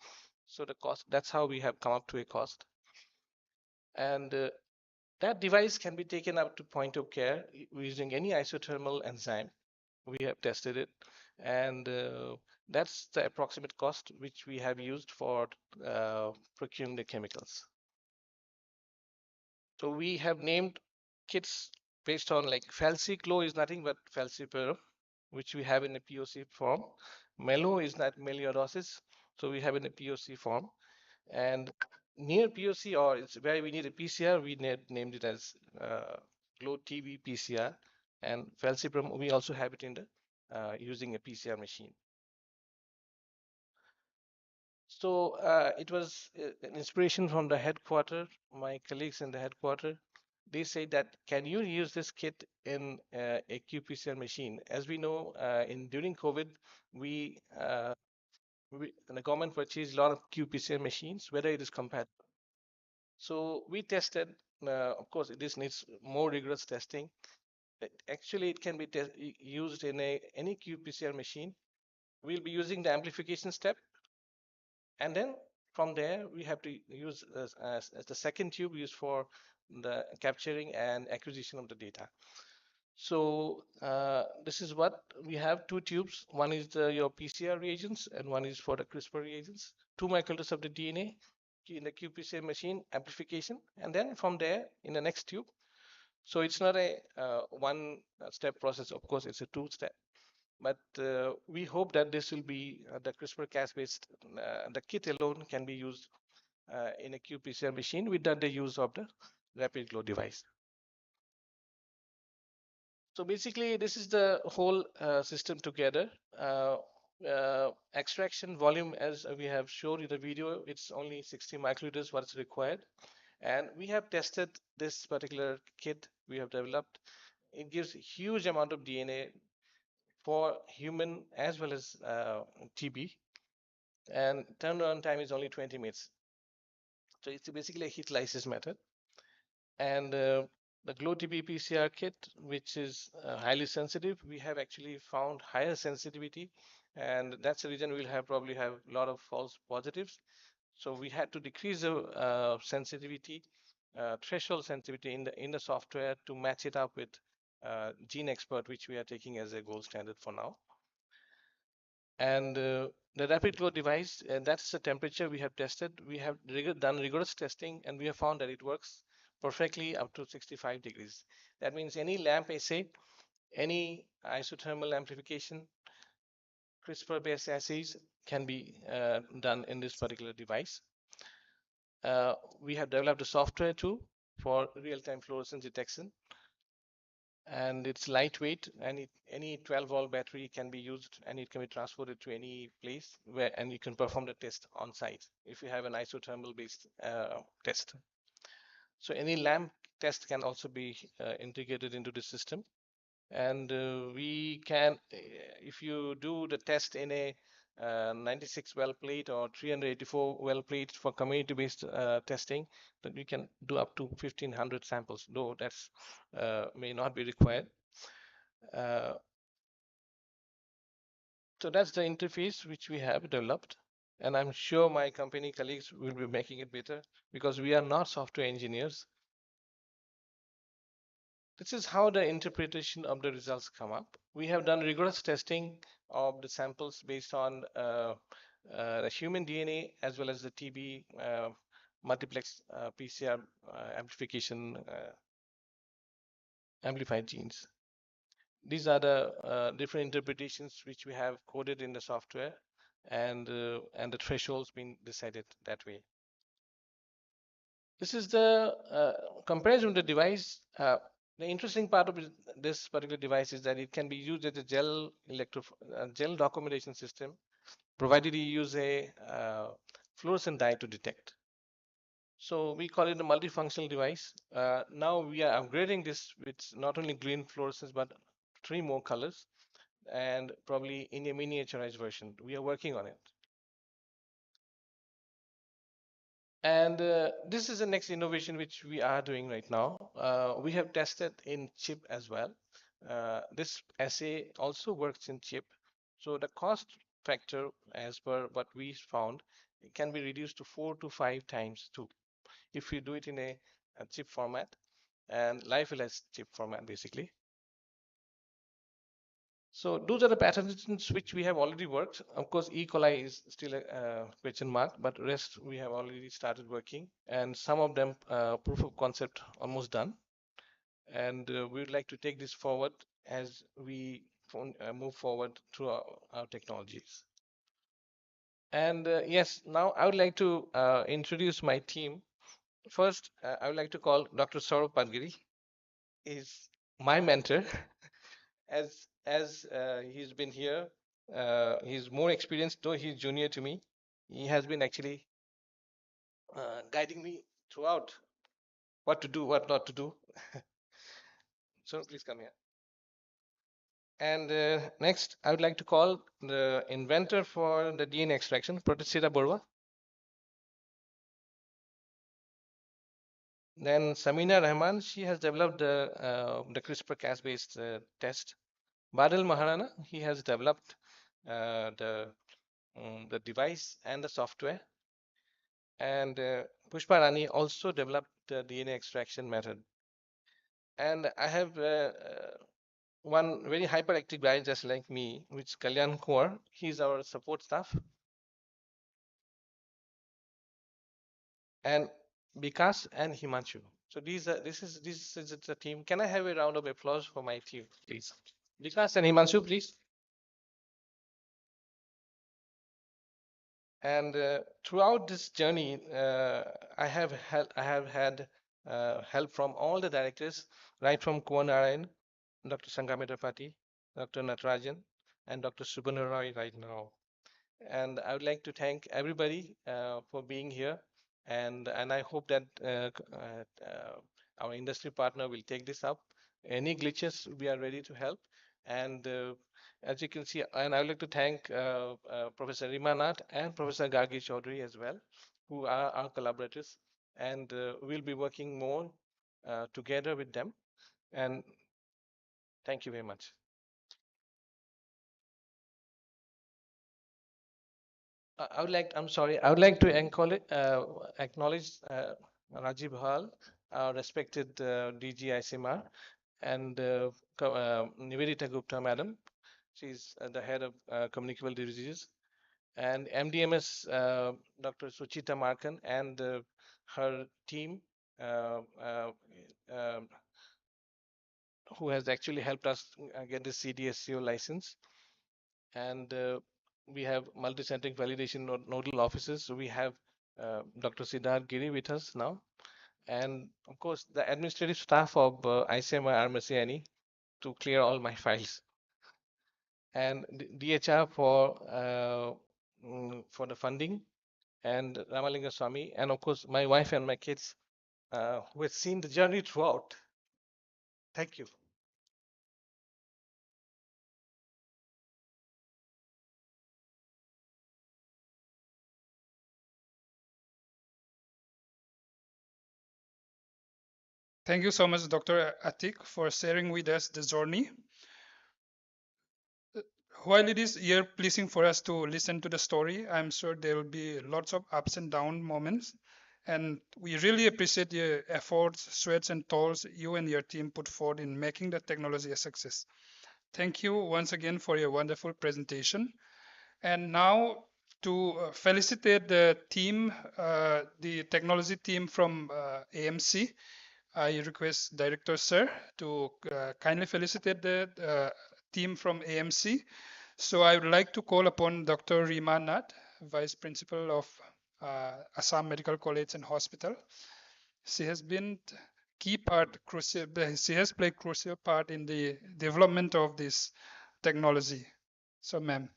So the cost, that's how we have come up to a cost. And that device can be taken up to point of care using any isothermal enzyme. We have tested it, and that's the approximate cost which we have used for procuring the chemicals. So we have named kits based on like FalsiClo is nothing but falciparum, which we have in a POC form. Melo is that melioidosis, so we have in a POC form. And near POC, or it's where we need a PCR, we named it as Glow TB PCR. And falciparum, we also have it in the using a PCR machine. So it was an inspiration from the headquarters, my colleagues in the headquarters. They say that, can you use this kit in a qPCR machine? As we know, during COVID, the government purchased a lot of qPCR machines, whether it is compatible. So we tested, of course, this needs more rigorous testing. Actually, it can be used in any qPCR machine. We'll be using the amplification step. And then from there, we have to use as the second tube used for the capturing and acquisition of the data. So this is what we have: 2 tubes. One is your PCR reagents, and one is for the CRISPR reagents. 2 microliters of the DNA in the qPCR machine, amplification, and then from there in the next tube. So it's not a one-step process. Of course, it's a 2-step. But we hope that this will be the CRISPR-Cas-based, the kit alone can be used in a qPCR machine without the use of the rapid glow device. So basically, this is the whole system together. Extraction volume, as we have shown in the video, it's only 60 microliters what's required. And we have tested this particular kit we have developed. It gives a huge amount of DNA for human as well as TB, and turnaround time is only 20 minutes. So it's basically a heat lysis method. And the Glow TB PCR kit, which is highly sensitive, we have actually found higher sensitivity, and that's the reason we'll probably have a lot of false positives. So we had to decrease the sensitivity, threshold sensitivity in the software to match it up with Gene Expert, which we are taking as a gold standard for now. And the rapid glow device, that's the temperature we have tested. We have done rigorous testing, and we have found that it works perfectly up to 65 degrees. That means any lamp assay, any isothermal amplification, CRISPR-based assays can be done in this particular device. We have developed a software too for real-time fluorescence detection, and it's lightweight, and any 12-volt battery can be used, and it can be transported to any place and you can perform the test on site if you have an isothermal based test. So any lamp test can also be integrated into the system, and we can, if you do the test in a 96 well plate or 384 well plate for community based testing, then we can do up to 1500 samples, though that's may not be required. So that's the interface which we have developed, and I'm sure my company colleagues will be making it better because we are not software engineers. This is how the interpretation of the results come up. We have done rigorous testing of the samples based on the human DNA as well as the TB multiplex PCR amplification amplified genes. These are the different interpretations which we have coded in the software, and the thresholds being decided that way. This is the comparison of the device. The interesting part of this particular device is that it can be used as a gel documentation system, provided you use a fluorescent dye to detect. So we call it a multifunctional device. Now we are upgrading this with not only green fluorescence, but 3 more colors, and probably in a miniaturized version. We are working on it. And this is the next innovation which we are doing right now. We have tested in chip as well. This assay also works in chip. So the cost factor, as per what we found, it can be reduced to 4 to 5 times too, if you do it in a chip format and lyophilized chip format, basically. So those are the pathogens which we have already worked. Of course, E. coli is still a question mark, but rest we have already started working, and some of them proof of concept almost done. And we would like to take this forward as we move forward through our technologies. And yes, now I would like to introduce my team. First, I would like to call Dr. Saurabh Padgiri. He's my mentor. As he's been here, he's more experienced, though he's junior to me. He has been actually guiding me throughout what to do, what not to do. So please come here. And next, I would like to call the inventor for the DNA extraction, Pratisita Borwa. Then Samina Rahman, she has developed the CRISPR-Cas-based test. Badal Maharana, he has developed the device and the software. And Pushpa Rani also developed the DNA extraction method. And I have one very hyperactive guy just like me, which is Kalyan Kaur. He's our support staff. And Vikas and Himanshu. So this is the team. Can I have a round of applause for my team, please? Vikas and Himanshu, please. And throughout this journey, I have had help from all the directors, right from Kuan Narayan, Dr. Sangamita Pati, Dr. Natarajan, and Dr. Subhana Roy right now. And I would like to thank everybody for being here. And I hope that our industry partner will take this up. Any glitches, we are ready to help. And as you can see, and I would like to thank Professor Rima Nath and Professor Gargi Chaudhary as well, who are our collaborators. And we'll be working more together with them. And thank you very much. I would like, I'm sorry, I would like to acknowledge Rajiv Hall, our respected DG ICMR, and Nivedita Gupta, madam. She's the head of communicable diseases, and MDMS, Dr. Suchita Markan, and her team, who has actually helped us get the CDSCO license. And we have multi-centric validation nodal offices. So we have Dr. Siddharth Giri with us now. And of course, the administrative staff of ICMR RMRCNE to clear all my files. And DHR for the funding, and Ramalinga Swami, and of course, my wife and my kids who have seen the journey throughout. Thank you. Thank you so much, Dr. Atik, for sharing with us the journey. While it is ear pleasing for us to listen to the story, I'm sure there will be lots of ups and down moments. And we really appreciate your efforts, sweats, and toils you and your team put forward in making the technology a success. Thank you once again for your wonderful presentation. And now to felicitate the team, the technology team from AMC, I request Director Sir to kindly felicitate the team from AMC. So I would like to call upon Dr. Rima Nath, Vice Principal of Assam Medical College and Hospital. She has been crucial. She has played crucial part in the development of this technology. So, ma'am.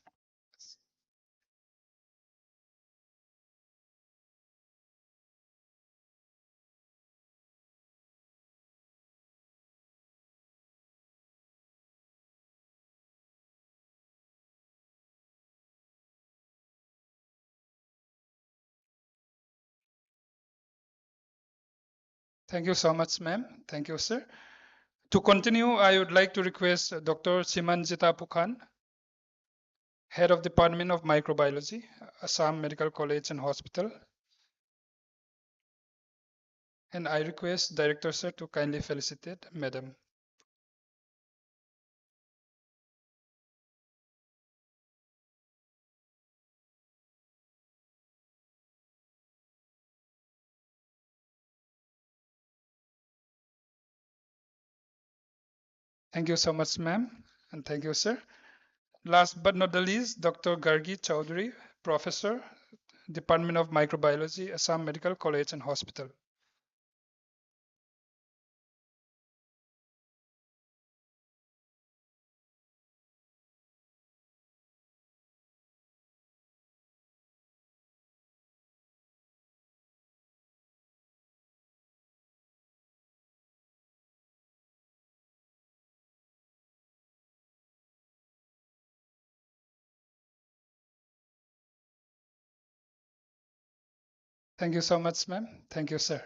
Thank you so much, ma'am. Thank you, sir. To continue, I would like to request Dr. Simanjita Pukhan, Head of Department of Microbiology, Assam Medical College and Hospital. And I request Director Sir to kindly felicitate Madam. Thank you so much, ma'am. And thank you, sir. Last but not the least, Dr. Gargi Chowdhury, Professor, Department of Microbiology, Assam Medical College and Hospital. Thank you so much, ma'am. Thank you, sir.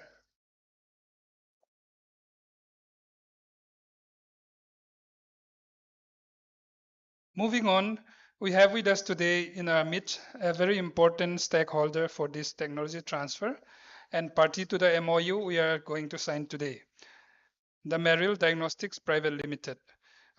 Moving on, we have with us today in our midst a very important stakeholder for this technology transfer and party to the MOU we are going to sign today, the Merrill Diagnostics Private Limited.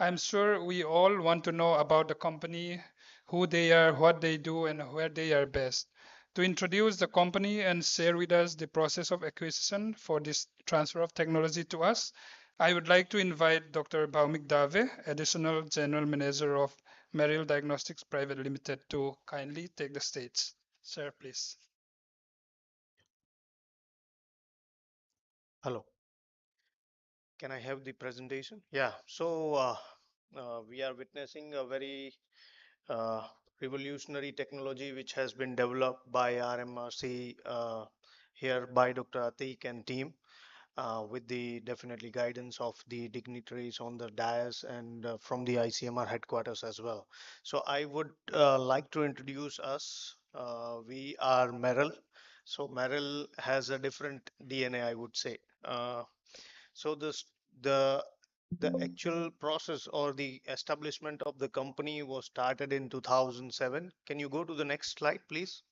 I'm sure we all want to know about the company, who they are, what they do, and where they are based. To introduce the company and share with us the process of acquisition for this transfer of technology to us, I would like to invite Dr. Bhaumik Dave, Additional General Manager of Merrill Diagnostics Private Limited, to kindly take the stage. Sir, please. Hello. Can I have the presentation? Yeah. So we are witnessing a very revolutionary technology which has been developed by RMRC here by Dr. Atik and team. With the definitely guidance of the dignitaries on the dais and from the ICMR headquarters as well. So I would like to introduce us. We are Merrill. So Merrill has a different DNA, I would say. So the actual process or the establishment of the company was started in 2007. Can you go to the next slide, please?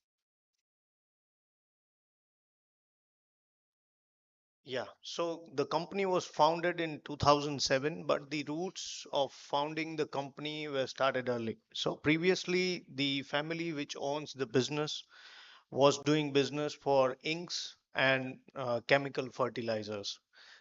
Yeah, so the company was founded in 2007, but the roots of founding the company were started early. So previously, the family which owns the business was doing business for inks and chemical fertilizers.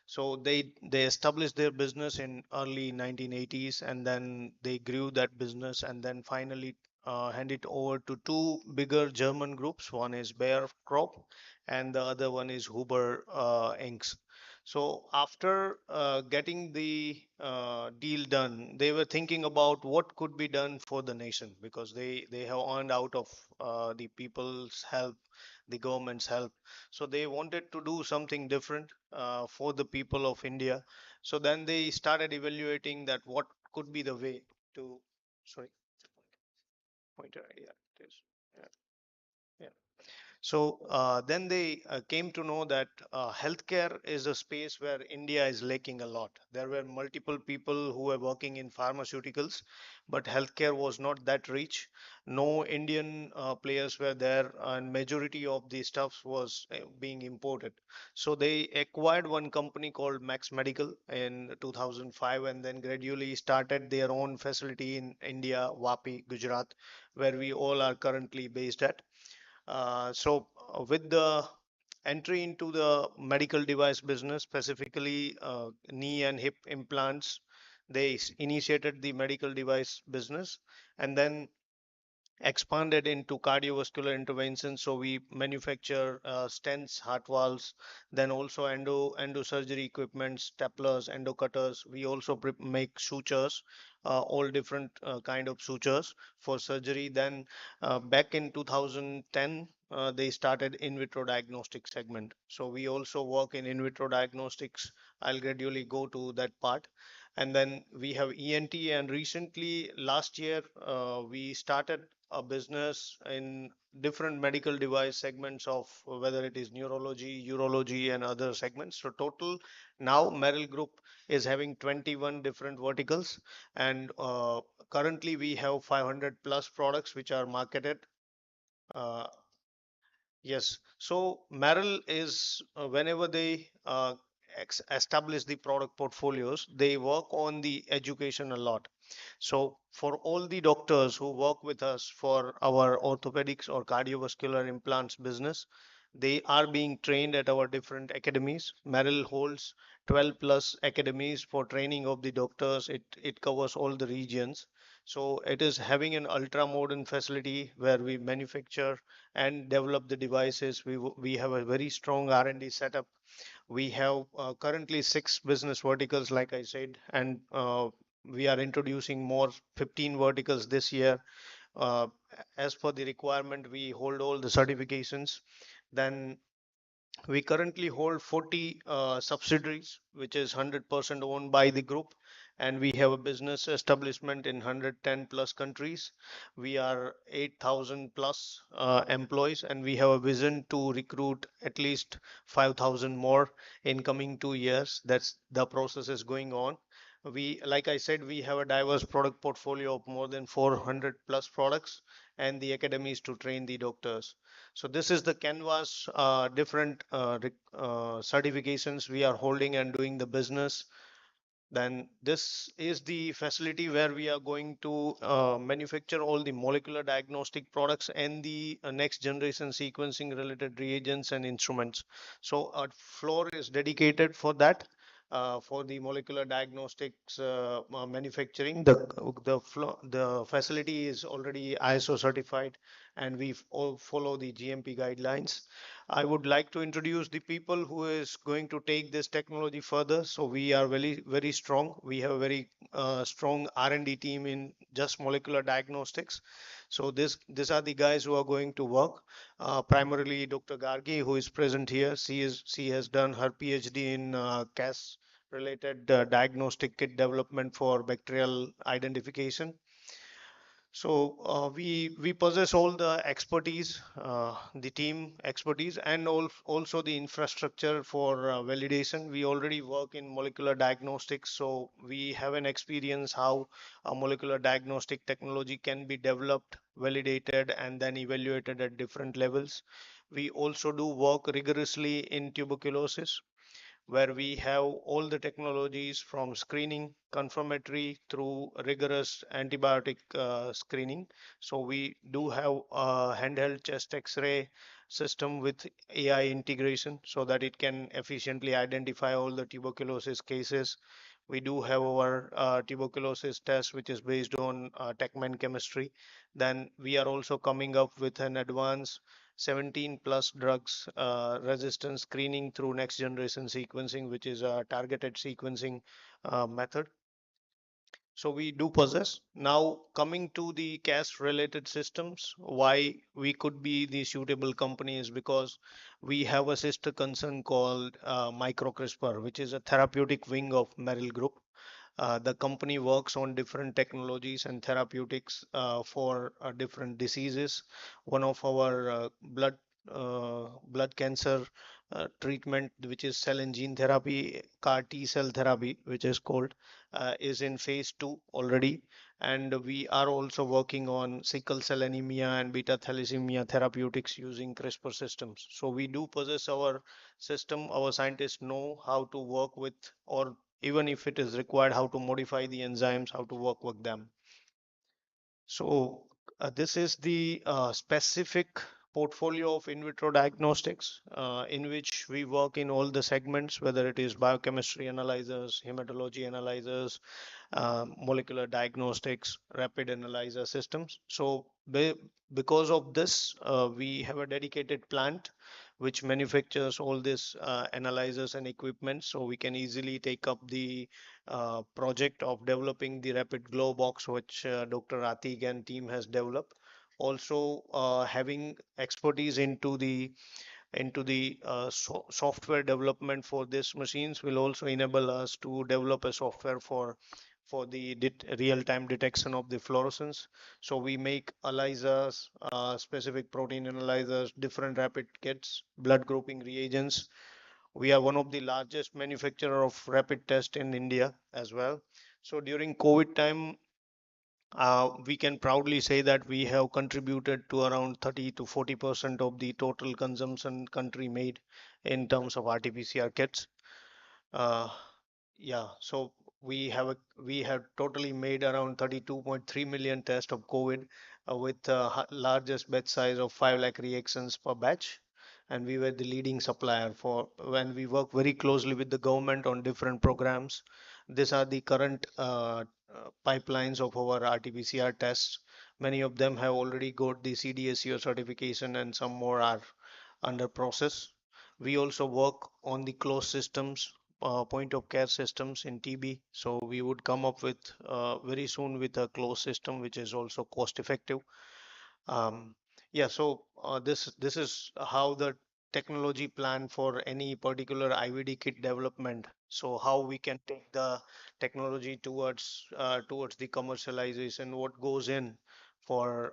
So they established their business in early 1980s, and then they grew that business, and then finally handed over to two bigger German groups. One is Bayer Crop, and the other one is Huber Inks. So after getting the deal done, they were thinking about what could be done for the nation, because they have earned out of the people's help, the government's help. So they wanted to do something different for the people of India. So then they started evaluating that what could be the way to, sorry, pointer, yeah, it is. Yeah. Yeah. So then they came to know that healthcare is a space where India is lacking a lot. There were multiple people who were working in pharmaceuticals, but healthcare was not that rich. No Indian players were there, and majority of the stuff was being imported. So they acquired one company called Max Medical in 2005, and then gradually started their own facility in India, Vapi, Gujarat, where we all are currently based at. With the entry into the medical device business, specifically knee and hip implants, they initiated the medical device business and then expanded into cardiovascular interventions. So we manufacture stents, heart valves, then also endosurgery equipment, staplers, endocutters. We also make sutures, all different kind of sutures for surgery. Then back in 2010, they started in vitro diagnostic segment. So we also work in vitro diagnostics. I'll gradually go to that part. And then we have ENT, and recently last year we started a business in different medical device segments of whether it is neurology, urology, and other segments. So total now Merrill Group is having 21 different verticals, and currently we have 500 plus products which are marketed. Uh, yes, so Merrill is whenever they establish the product portfolios, they work on the education a lot. So for all the doctors who work with us for our orthopedics or cardiovascular implants business, they are being trained at our different academies. Merrill holds 12 plus academies for training of the doctors. It covers all the regions. So it is having an ultra modern facility where we manufacture and develop the devices. We have a very strong R&D setup. We have currently 6 business verticals, like I said, and we are introducing more 15 verticals this year. Uh, as per the requirement, we hold all the certifications. Then we currently hold 40 subsidiaries, which is 100% owned by the group, and we have a business establishment in 110 plus countries. We are 8,000 plus employees, and we have a vision to recruit at least 5,000 more in coming 2 years. That's the process is going on. Like I said, we have a diverse product portfolio of more than 400 plus products, and the academies to train the doctors. So this is the canvas, different certifications we are holding and doing the business. Then this is the facility where we are going to manufacture all the molecular diagnostic products and the next generation sequencing related reagents and instruments. So our floor is dedicated for that. For the molecular diagnostics manufacturing, the facility is already ISO certified, and we all follow the GMP guidelines. I would like to introduce the people who is going to take this technology further. So we are very strong. We have a very strong R&D team in just molecular diagnostics. So these are the guys who are going to work. Primarily Dr. Gargi, who is present here. She has done her PhD in Cas related diagnostic kit development for bacterial identification. So we possess all the expertise, the team expertise, and also the infrastructure for validation. We already work in molecular diagnostics, so we have an experience how a molecular diagnostic technology can be developed, validated, and then evaluated at different levels. We also do work rigorously in tuberculosis, where we have all the technologies from screening, confirmatory through rigorous antibiotic screening. So we do have a handheld chest X-ray system with AI integration so that it can efficiently identify all the tuberculosis cases. We do have our tuberculosis test, which is based on TechMan chemistry. Then we are also coming up with an advanced 17 plus drugs resistance screening through next generation sequencing, which is a targeted sequencing method. So we do possess. Now coming to the CAS related systems, why we could be the suitable company is because we have a sister concern called MicroCRISPR, which is a therapeutic wing of Merrill Group. The company works on different technologies and therapeutics for different diseases. One of our blood cancer treatment, which is cell and gene therapy, CAR T cell therapy, which is called, is in phase 2 already. And we are also working on sickle cell anemia and beta thalassemia therapeutics using CRISPR systems. So we do possess our system. Our scientists know how to work with, or even if it is required, how to modify the enzymes, how to work with them. So this is the specific portfolio of in vitro diagnostics in which we work in all the segments, whether it is biochemistry analyzers, hematology analyzers, molecular diagnostics, rapid analyzer systems. So because of this, we have a dedicated plant which manufactures all these analyzers and equipment, so we can easily take up the project of developing the rapid glow box, which Dr. Atik and team has developed. Also having expertise into the software development for these machines will also enable us to develop a software for the real-time detection of the fluorescence. So we make ELISAs, specific protein analyzers, different rapid kits, blood grouping reagents. We are one of the largest manufacturer of rapid test in India as well. So during COVID time, we can proudly say that we have contributed to around 30 to 40% of the total consumption country made in terms of RT-PCR kits. Uh, yeah, so we have totally made around 32.3 million tests of COVID with largest batch size of 5 lakh reactions per batch, and we were the leading supplier for when we work very closely with the government on different programs. These are the current pipelines of our RT-PCR tests. Many of them have already got the CDSCO certification, and some more are under process. We also work on the closed systems, point of care systems in TB. So we would come up with very soon with a closed system, which is also cost effective. Yeah, so this is how the technology plan for any particular IVD kit development. So how we can take the technology towards the commercialization, what goes in for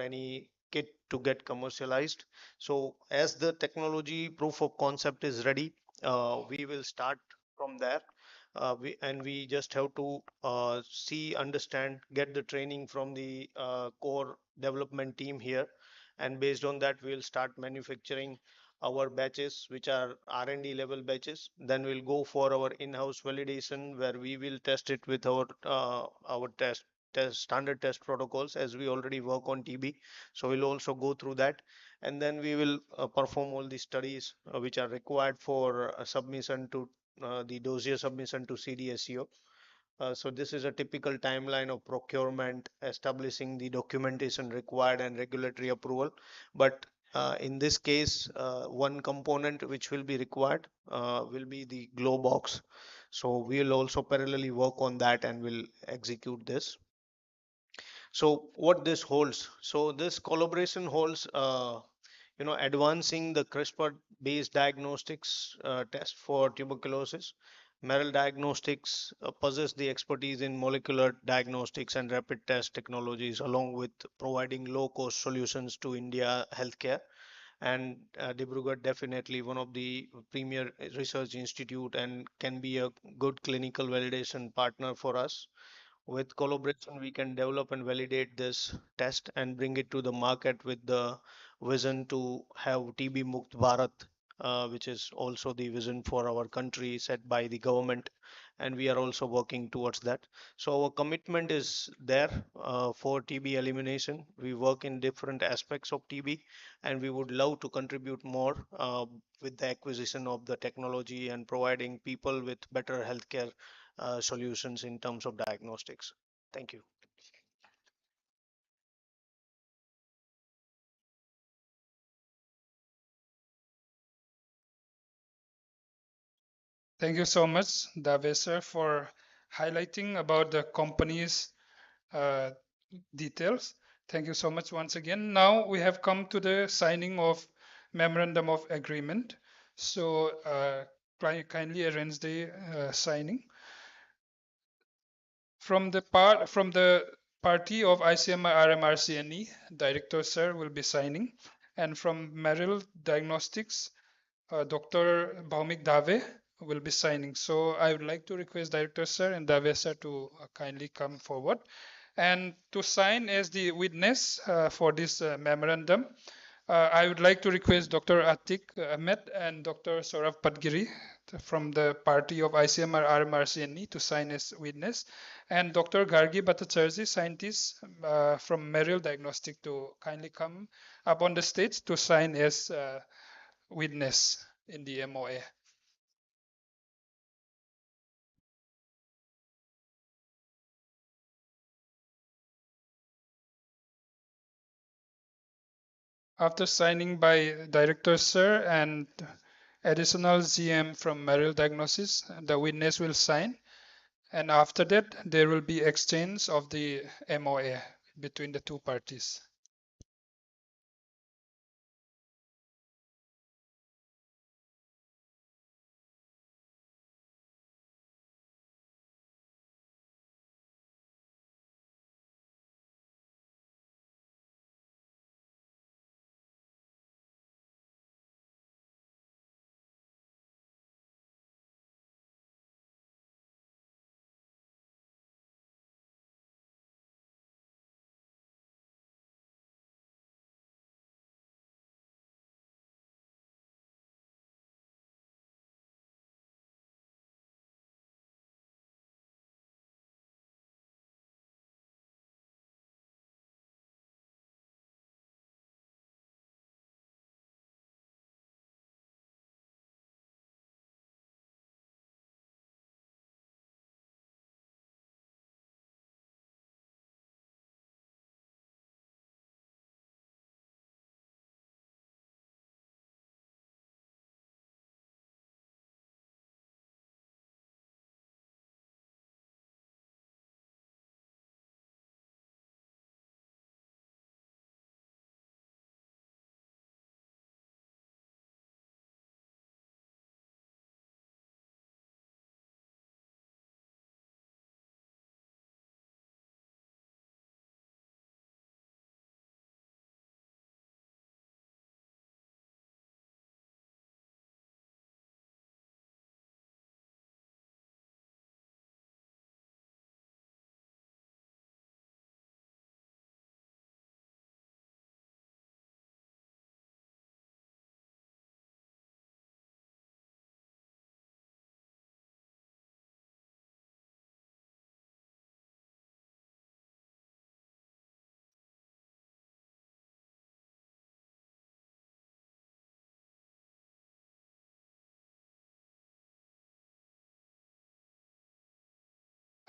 any kit to get commercialized. So as the technology proof of concept is ready, we will start from there. We just have to see, understand, get the training from the core development team here, and based on that we'll start manufacturing our batches, which are R&D level batches. Then we'll go for our in-house validation, where we will test it with our test standard test protocols, as we already work on TB. So we'll also go through that, and then we will perform all the studies which are required for submission to the dossier submission to CDSCO. So this is a typical timeline of procurement, establishing the documentation required and regulatory approval. But in this case, one component which will be required will be the glow box. So we will also parallelly work on that and will execute this. So what this holds? So this collaboration holds, advancing the CRISPR-based diagnostics test for tuberculosis. Merrill Diagnostics possess the expertise in molecular diagnostics and rapid test technologies, along with providing low-cost solutions to India healthcare. And Dibrugarh definitely one of the premier research institute and can be a good clinical validation partner for us. With collaboration, we can develop and validate this test and bring it to the market with the vision to have TB Mukt Bharat, which is also the vision for our country set by the government. And we are also working towards that. So our commitment is there for TB elimination. We work in different aspects of TB, and we would love to contribute more with the acquisition of the technology and providing people with better healthcare solutions in terms of diagnostics. Thank you. Thank you so much, Dave sir, for highlighting about the company's uh, details. Thank you so much once again. Now we have come to the signing of Memorandum of Agreement. So kindly arrange the signing. From the party of ICMR RMRCNE, Director Sir will be signing. And from Merrill Diagnostics, Dr. Bhaumik Dave will be signing. So I would like to request Director Sir and Dave Sir to kindly come forward. And to sign as the witness for this memorandum, I would like to request Dr. Atik Ahmed and Dr. Saurav Padgiri from the party of ICMR RMRCNE to sign as witness, and Dr. Gargi Bhattacharjee, scientist from Merrill Diagnostic, to kindly come up on the stage to sign as witness in the MOA. After signing by Director Sir and additional GM from Merrill Diagnosis, the witness will sign. And after that, there will be exchange of the MOA between the two parties.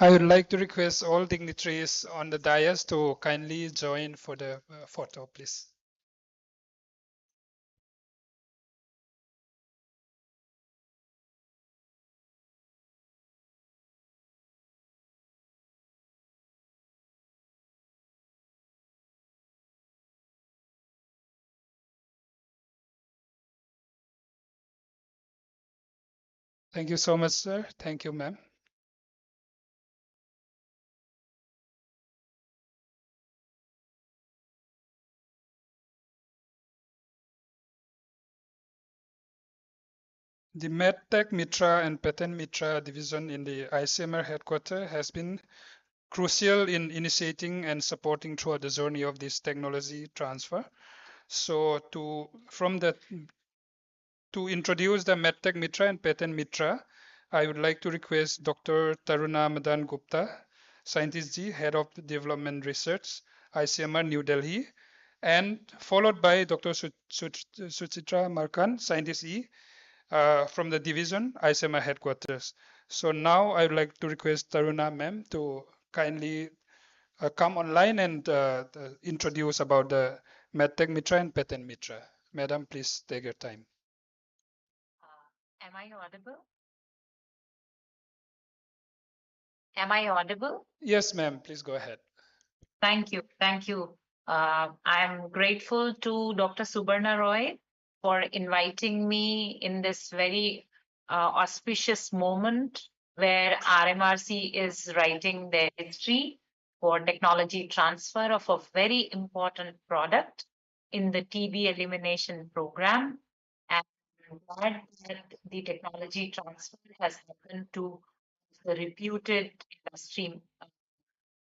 I would like to request all dignitaries on the dais to kindly join for the photo, please. Thank you so much, sir. Thank you, ma'am. The MedTech Mitra and Patent Mitra division in the ICMR headquarters has been crucial in initiating and supporting throughout the journey of this technology transfer. So to introduce the MedTech Mitra and Patent Mitra, I would like to request Dr. Taruna Madan Gupta, Scientist G, Head of Development Research, ICMR New Delhi, and followed by Dr. Suchitra Markan, Scientist E, from the division, ICMR headquarters. So now I would like to request Taruna ma'am to kindly come online and introduce about the MedTech Mitra and Patent Mitra. Madam, please take your time. Am I audible? Am I audible? Yes, ma'am, please go ahead. Thank you. Thank you. I'm grateful to Dr. Subarna Roy for inviting me in this very auspicious moment where RMRC is writing their history for technology transfer of a very important product in the TB elimination program. And I'm glad that the technology transfer has happened to the reputed industry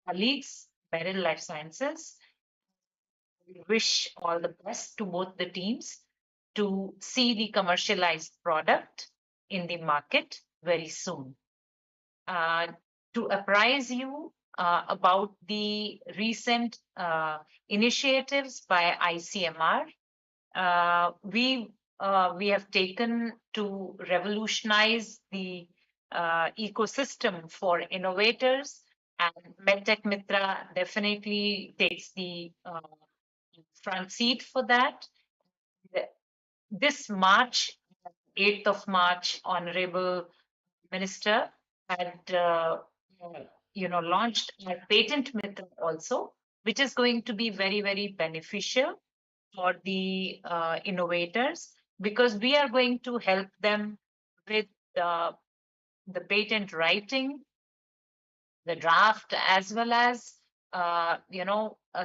colleagues, Beryl Life Sciences. We wish all the best to both the teams to see the commercialized product in the market very soon. To apprise you about the recent initiatives by ICMR, we have taken to revolutionize the ecosystem for innovators, and MedTech Mitra definitely takes the front seat for that. This March, 8th of March, Honorable Minister had launched our Patent Mitra also, which is going to be very, very beneficial for the innovators, because we are going to help them with the patent writing, the draft, as well as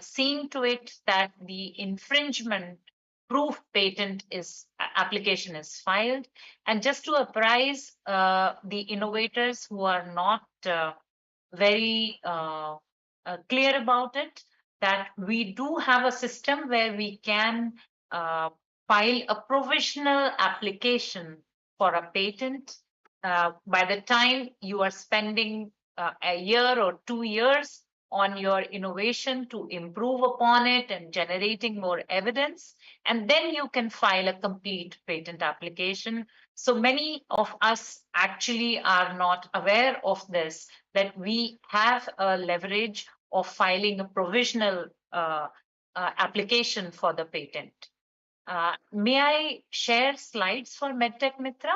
seeing to it that the infringement proof patent application is filed. And just to apprise the innovators who are not very clear about it, that we do have a system where we can file a provisional application for a patent by the time you are spending a year or 2 years on your innovation to improve upon it and generating more evidence, and then you can file a complete patent application. So many of us actually are not aware of this, that we have a leverage of filing a provisional application for the patent. May I share slides for MedTech Mitra,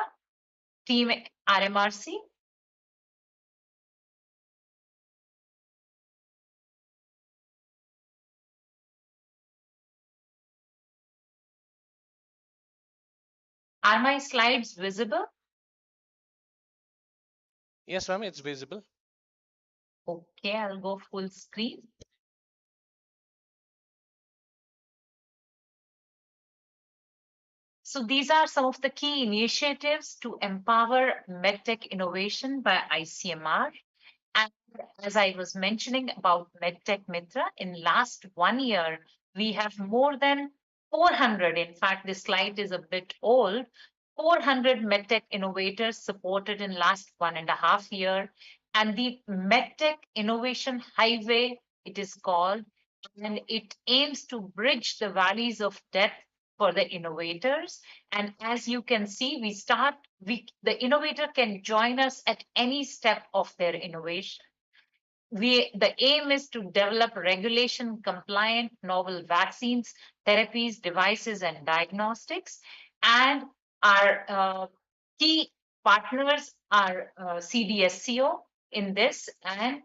Team RMRC? Are my slides visible? Yes, ma'am, it's visible. Okay, I'll go full screen. So these are some of the key initiatives to empower medtech innovation by ICMR. And as I was mentioning about MedTech Mitra, in last 1 year, we have more than 400, in fact, this slide is a bit old, 400 MedTech innovators supported in last 1.5 years. And the MedTech Innovation Highway, it is called, and it aims to bridge the valleys of death for the innovators. And as you can see, the innovator can join us at any step of their innovation. The aim is to develop regulation compliant novel vaccines, therapies, devices, and diagnostics. And our key partners are CDSCO in this. And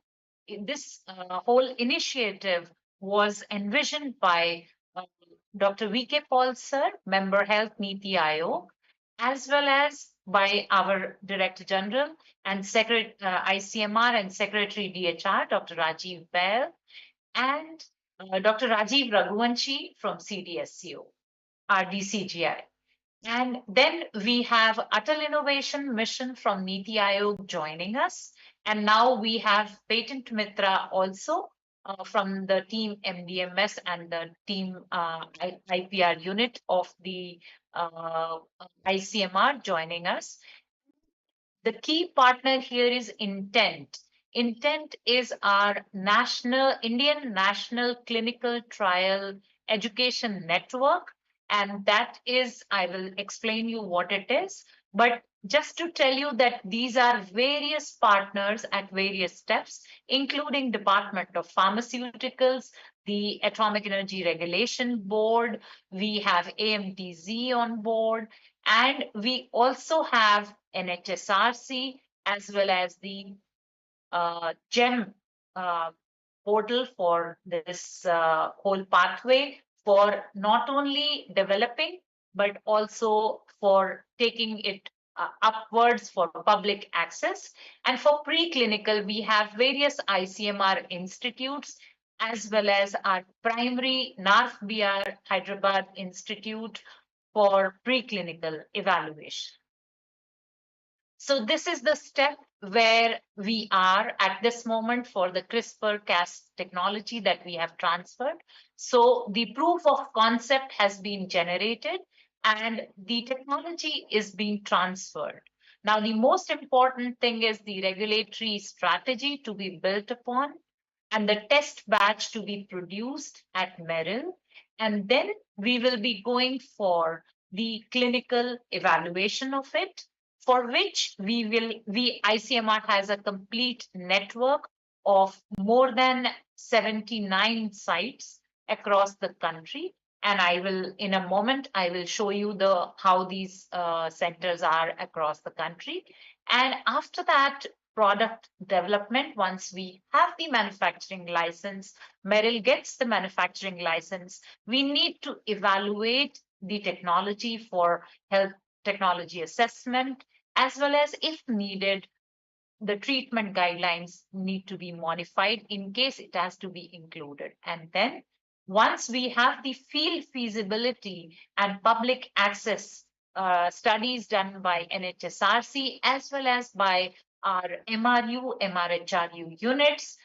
this whole initiative was envisioned by Dr. V.K. Paul sir, Member Health Niti Aayog, as well as by our Director General and Secretary ICMR and Secretary DHR, Dr. Rajiv Bail, and Dr. Rajiv Raghuvanshi from CDSCO, our DCGI. And then we have Atal Innovation Mission from Niti Aayog joining us. And now we have Patent Mitra also from the team MDMS and the team IPR unit of the ICMR joining us. The key partner here is Intent. Intent is our Indian National Clinical Trial Education Network. And that is, I will explain you what it is. But just to tell you that these are various partners at various steps, including Department of Pharmaceuticals, the Atomic Energy Regulation Board, we have AMTZ on board, and we also have NHSRC as well as the GEM portal for this whole pathway for not only developing, but also for taking it upwards for public access. And for preclinical, we have various ICMR institutes as well as our primary NARF-BR Hyderabad Institute for preclinical evaluation. So this is the step where we are at this moment for the CRISPR-Cas technology that we have transferred. So the proof of concept has been generated and the technology is being transferred. Now, the most important thing is the regulatory strategy to be built upon and the test batch to be produced at Merrill. And then we will be going for the clinical evaluation of it, for which ICMR has a complete network of more than 79 sites across the country. And I will, in a moment, I will show you how these centers are across the country. And after that, product development, once we have the manufacturing license, Merrill gets the manufacturing license, we need to evaluate the technology for health technology assessment, as well as, if needed, the treatment guidelines need to be modified in case it has to be included. And then once we have the field feasibility and public access studies done by NHSRC as well as by our MRU, MRHRU units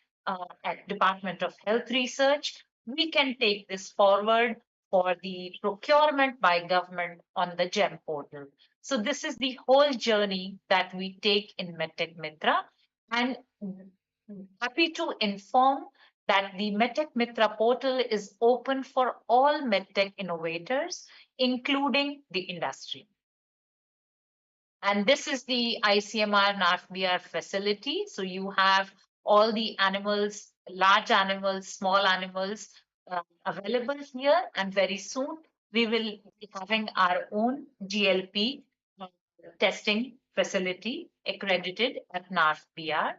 at Department of Health Research, we can take this forward for the procurement by government on the GEM portal. So this is the whole journey that we take in MedTech Mitra, and happy to inform that the MedTech Mitra portal is open for all MedTech innovators, including the industry. And this is the ICMR NARF-BR facility. So you have all the animals, large animals, small animals available here. And very soon we will be having our own GLP testing facility accredited at NARF-BR.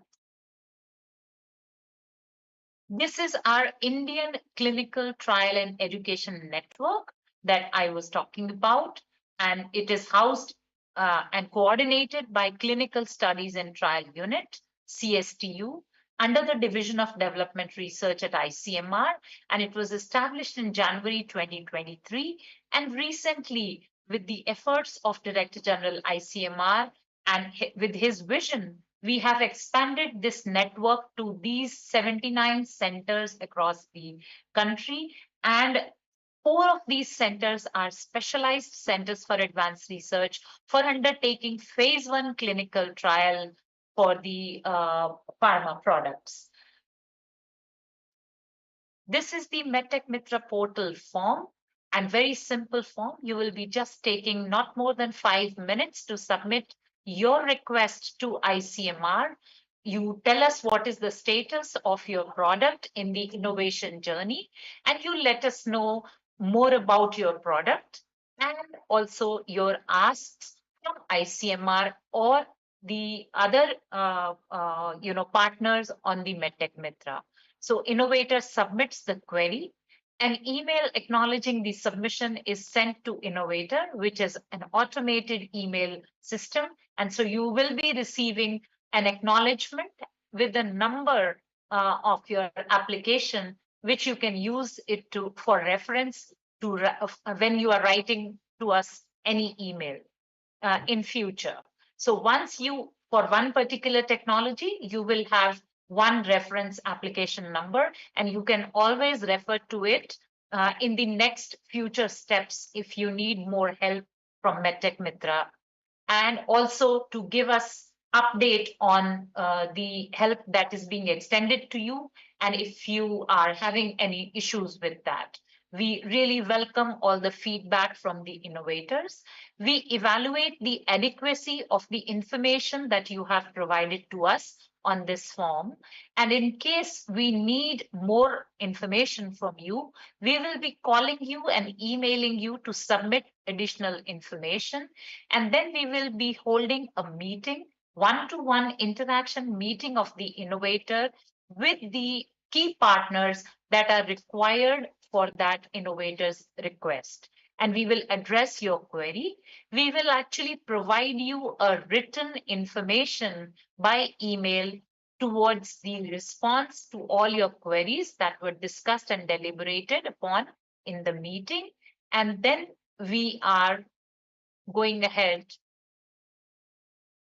This is our Indian Clinical Trial and Education Network that I was talking about, and it is housed and coordinated by Clinical Studies and Trial Unit, CSTU, under the Division of Development Research at ICMR, and it was established in January 2023. And recently, with the efforts of Director General ICMR and with his vision, we have expanded this network to these 79 centers across the country. And 4 of these centers are specialized centers for advanced research for undertaking phase 1 clinical trial for the pharma products. This is the MedTech Mitra portal form, and very simple form. You will be just taking not more than 5 minutes to submit your request to ICMR. You tell us what is the status of your product in the innovation journey, and you let us know more about your product and also your asks from ICMR or the other partners on the MedTech Mitra. So innovator submits the query, An email acknowledging the submission is sent to innovator, which is an automated email system. And so you will be receiving an acknowledgement with the number of your application, which you can use it to for reference to when you are writing to us any email in future. So once you, for one particular technology, you will have one reference application number, and you can always refer to it in the next future steps if you need more help from MedTech Mitra, and also to give us update on the help that is being extended to you, and if you are having any issues with that. We really welcome all the feedback from the innovators. We evaluate the adequacy of the information that you have provided to us on this form. And in case we need more information from you, we will be calling you and emailing you to submit additional information. And then we will be holding a meeting, one-to-one interaction meeting of the innovator with the key partners that are required for that innovator's request. And we will address your query. We will actually provide you a written information by email towards the response to all your queries that were discussed and deliberated upon in the meeting. And then we are going ahead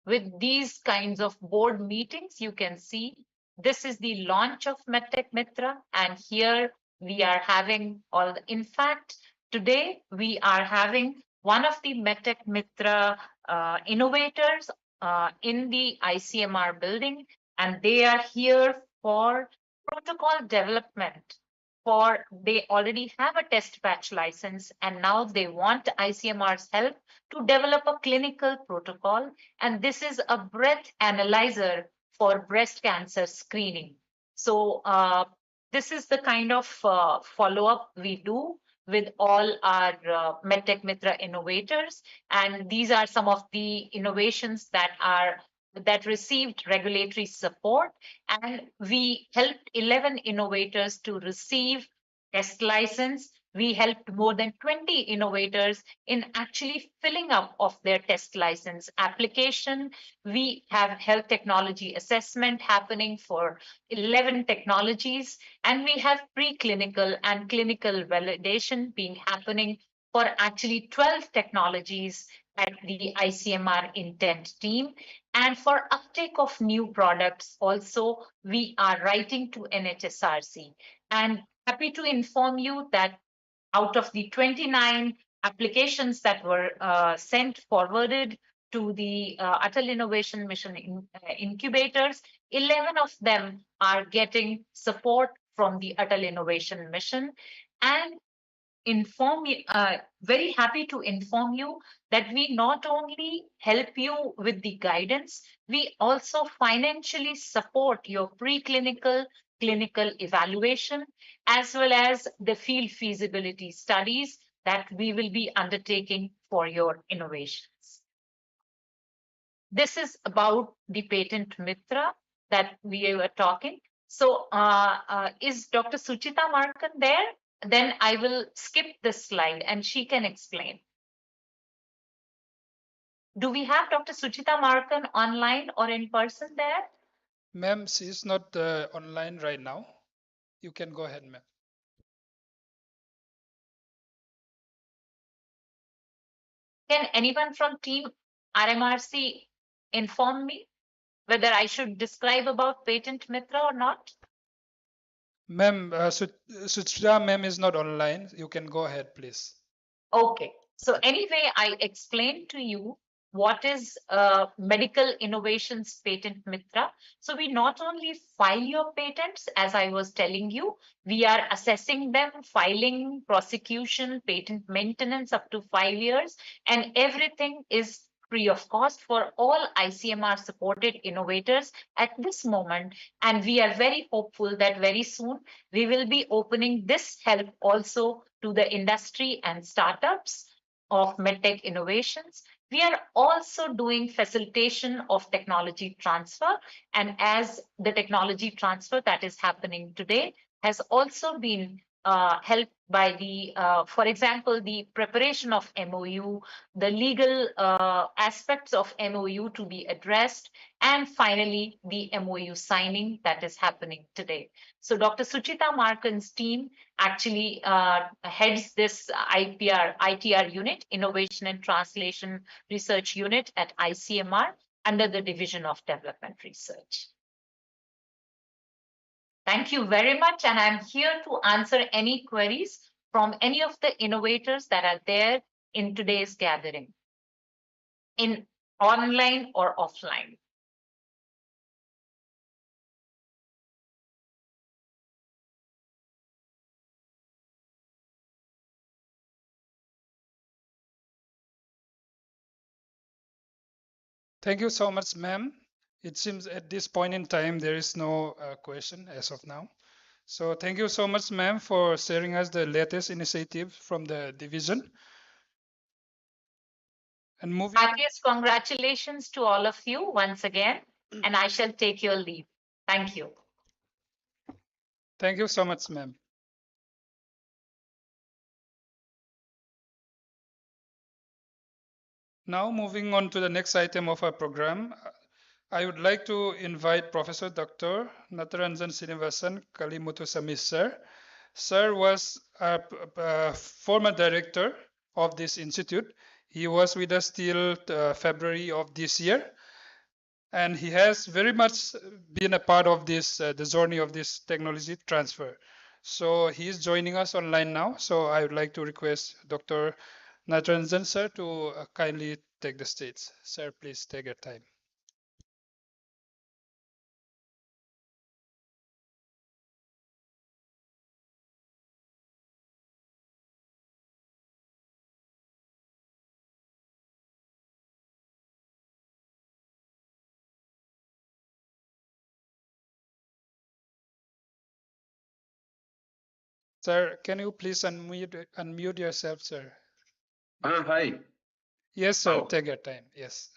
with these kinds of board meetings. You can see this is the launch of MedTech Mitra, and here we are having all, in fact, today we are having one of the MedTech Mitra innovators in the ICMR building, and they are here for protocol development. For they already have a test batch license, and now they want ICMR's help to develop a clinical protocol. And this is a breath analyzer for breast cancer screening. So this is the kind of follow-up we do with all our MedTech Mitra innovators. And these are some of the innovations that received regulatory support. And we helped 11 innovators to receive test license. We helped more than 20 innovators in actually filling up of their test license application. We have health technology assessment happening for 11 technologies, and we have preclinical and clinical validation being happening for actually 12 technologies at the ICMR intent team. And for uptake of new products also, we are writing to NHSRC. And happy to inform you that out of the 29 applications that were sent forwarded to the Atal Innovation Mission incubators, 11 of them are getting support from the Atal Innovation Mission. And very happy to inform you that we not only help you with the guidance, we also financially support your preclinical, clinical evaluation, as well as the field feasibility studies that we will be undertaking for your innovations. This is about the patent Mitra that we were talking. So is Dr. Suchita Markan there? Then I will skip this slide and she can explain. Do we have Dr. Suchita Markan online or in person there? Ma'am, she is not online right now. You can go ahead, ma'am. Can anyone from team RMRC inform me whether I should describe about patent Mitra or not? Ma'am, Suchita ma'am is not online. You can go ahead, please. Okay. So anyway, I explained to you what is medical innovations patent Mitra. So we not only file your patents, as I was telling you, we are assessing them, filing, prosecution, patent maintenance up to 5 years, and everything is free of cost for all ICMR supported innovators at this moment. And we are very hopeful that very soon we will be opening this help also to the industry and startups of medtech innovations. We are also doing facilitation of technology transfer. And as the technology transfer that is happening today has also been helped by the, for example, the preparation of MOU, the legal aspects of MOU to be addressed, and finally the MOU signing that is happening today. So Dr. Suchita Markan's team actually heads this ITR unit, Innovation and Translation Research Unit at ICMR, under the Division of Development Research. Thank you very much, and I'm here to answer any queries from any of the innovators that are there in today's gathering, in online or offline. Thank you so much, ma'am. It seems at this point in time, there is no question as of now. So thank you so much, ma'am, for sharing us the latest initiative from the division. And moving. Happiest congratulations to all of you once again, and I shall take your leave. Thank you. Thank you so much, ma'am. Now moving on to the next item of our program, I would like to invite Professor Dr. Natarajan Srinivasan Kalimuthusamis, sir. Sir was a former director of this institute. He was with us till February of this year. And he has very much been a part of this, the journey of this technology transfer. So he is joining us online now. So I would like to request Dr. Natarajan, sir, to kindly take the stage. Sir, please take your time. Sir, can you please unmute yourself, sir? Hi. Yes, sir. Take your time. Yes.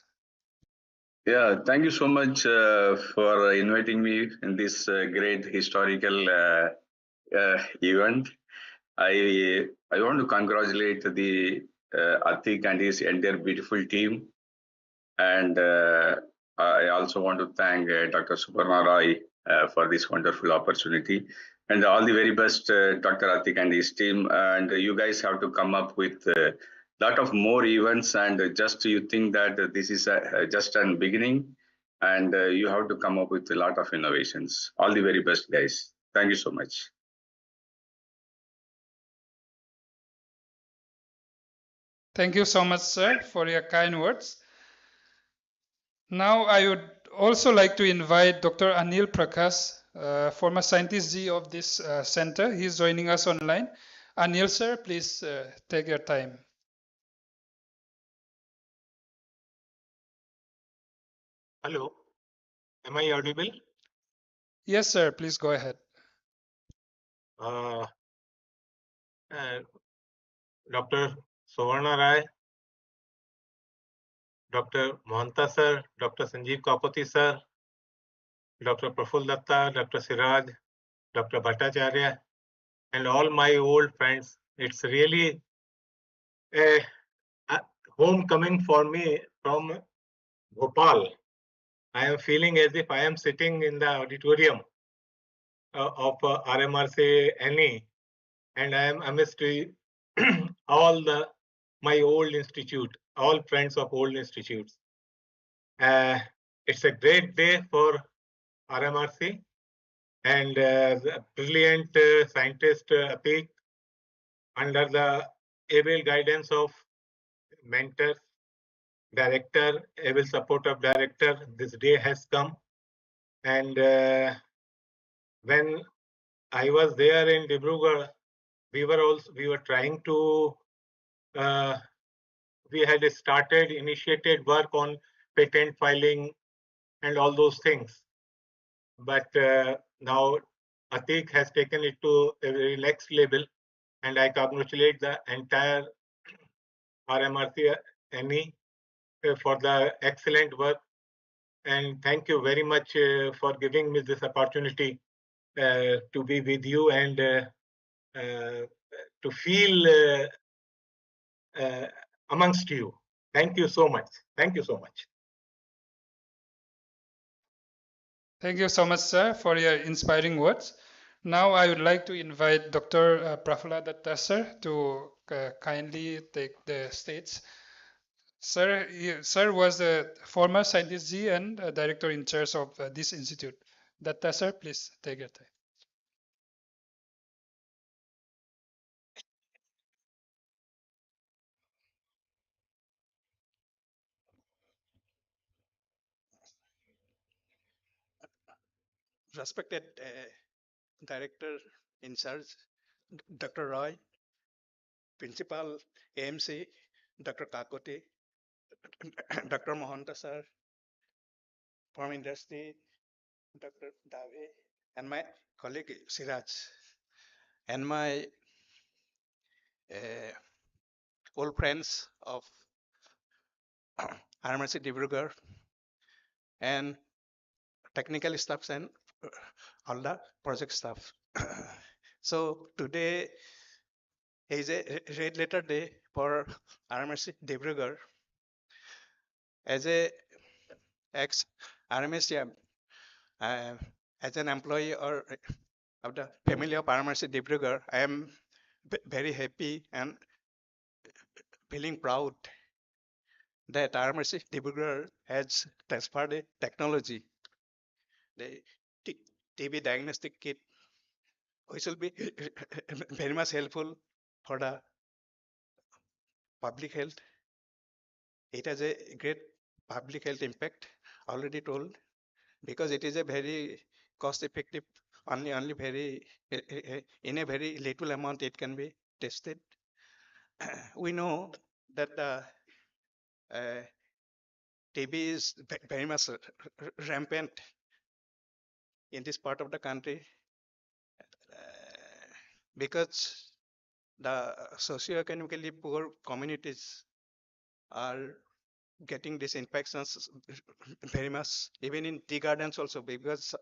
Yeah, thank you so much for inviting me in this great historical event. I want to congratulate the Atik and his entire beautiful team, and I also want to thank Dr. Suparna Roy for this wonderful opportunity. And all the very best, Dr. Atik and his team. And you guys have to come up with a lot of more events. And just you think that this is just a beginning. And you have to come up with a lot of innovations. All the very best, guys. Thank you so much. Thank you so much, sir, for your kind words. Now I would also like to invite Dr. Anil Prakash, former scientist G of this center. He's joining us online. Anil, sir, please take your time. Hello, am I audible? Yes, sir, please go ahead. Dr. Suvarna Rai, Dr. Mohanta sir, Dr. Sanjeev Kapati sir, Dr. Praful Datta, Dr. Siraj, Dr. Bhattacharya, and all my old friends. It's really a homecoming for me from Bhopal. I am feeling as if I am sitting in the auditorium of RMRCNE, and I am amidst all my old institute, all friends of old institutes. It's a great day for RMRC, and the brilliant scientist Atik, under the able guidance of mentors, director, able support of director, this day has come. And when I was there in Dibrugarh, we were trying to we had initiated work on patent filing and all those things. But now Atik has taken it to a very next level, and I congratulate the entire RMRCNE for the excellent work. And thank you very much for giving me this opportunity to be with you and to feel amongst you. Thank you so much. Thank you so much. Thank you so much, sir, for your inspiring words. Now I would like to invite Dr. Prafulla Datta, sir, to kindly take the stage. Sir was the former scientist G and director in charge of this institute. Datta, sir, please take your time. Respected Director in charge, Dr. Roy, Principal AMC, Dr. Kakoti, Dr. Mohanta sir, from industry, Dr. Dave, and my colleague Siraj, and my old friends of RMRC Dibrugarh, and technical staffs and all the project staff. So today is a red letter day for RMRC Dibrugarh. As a ex RMSCM, as an employee or of the family of RMRC Dibrugarh, I am very happy and feeling proud that RMRC Dibrugarh has transferred a technology, the TB diagnostic kit, which will be very much helpful for the public health. It has a great public health impact, already told, because it is a very cost effective, only very, in a very little amount it can be tested. We know that TB is very much rampant in this part of the country because the socioeconomically poor communities are getting these infections very much, even in tea gardens also, because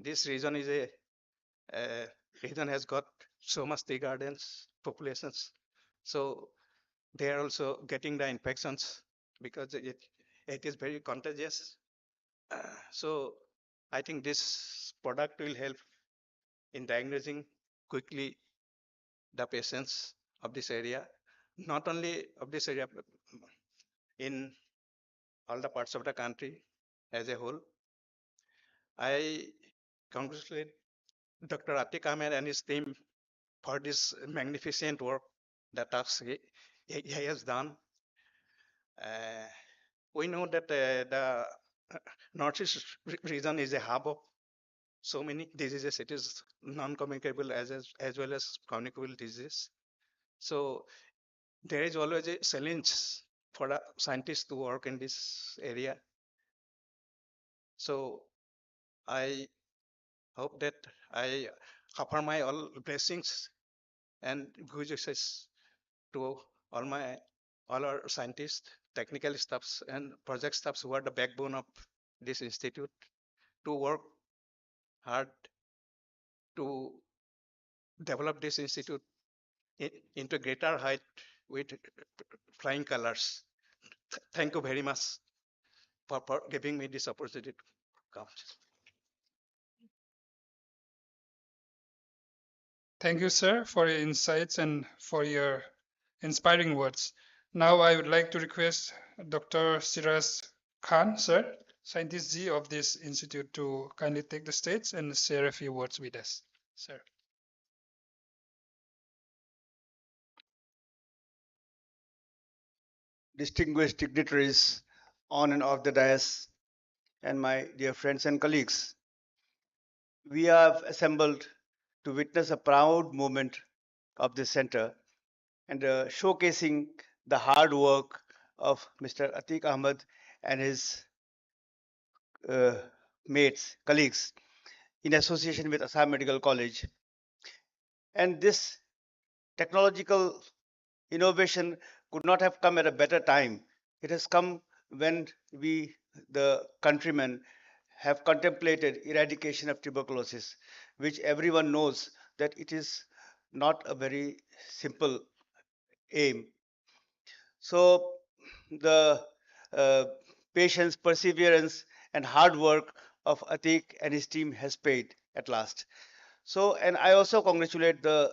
this region is a region has got so much tea gardens populations, so they are also getting the infections because it is very contagious. So I think this product will help in diagnosing quickly the patients of this area, not only of this area, but in all the parts of the country as a whole. I congratulate Dr. Atiq Ahmed and his team for this magnificent work that he has done. We know that the Northeast region is a hub of so many diseases. It is non-communicable as well as communicable disease. So there is always a challenge for the scientists to work in this area. So I hope that I offer my all blessings and good wishes to all our scientists, technical staffs, and project staffs who are the backbone of this institute to work hard to develop this institute into greater height with flying colors. Thank you very much for giving me this opportunity to come. Thank you, sir, for your insights and for your inspiring words. Now I would like to request Dr. Siraj Khan, sir, scientist G of this institute, to kindly take the stage and share a few words with us, sir. Distinguished dignitaries on and off the dais, and my dear friends and colleagues. We have assembled to witness a proud moment of this center and showcasing the hard work of Mr. Atiq Ahmed and his mates, colleagues, in association with Assam Medical College. And this technological innovation could not have come at a better time. It has come when we, the countrymen, have contemplated eradication of tuberculosis, which everyone knows that it is not a very simple aim. So the uh, patience, perseverance, and hard work of Atik and his team has paid at last. So, and I also congratulate the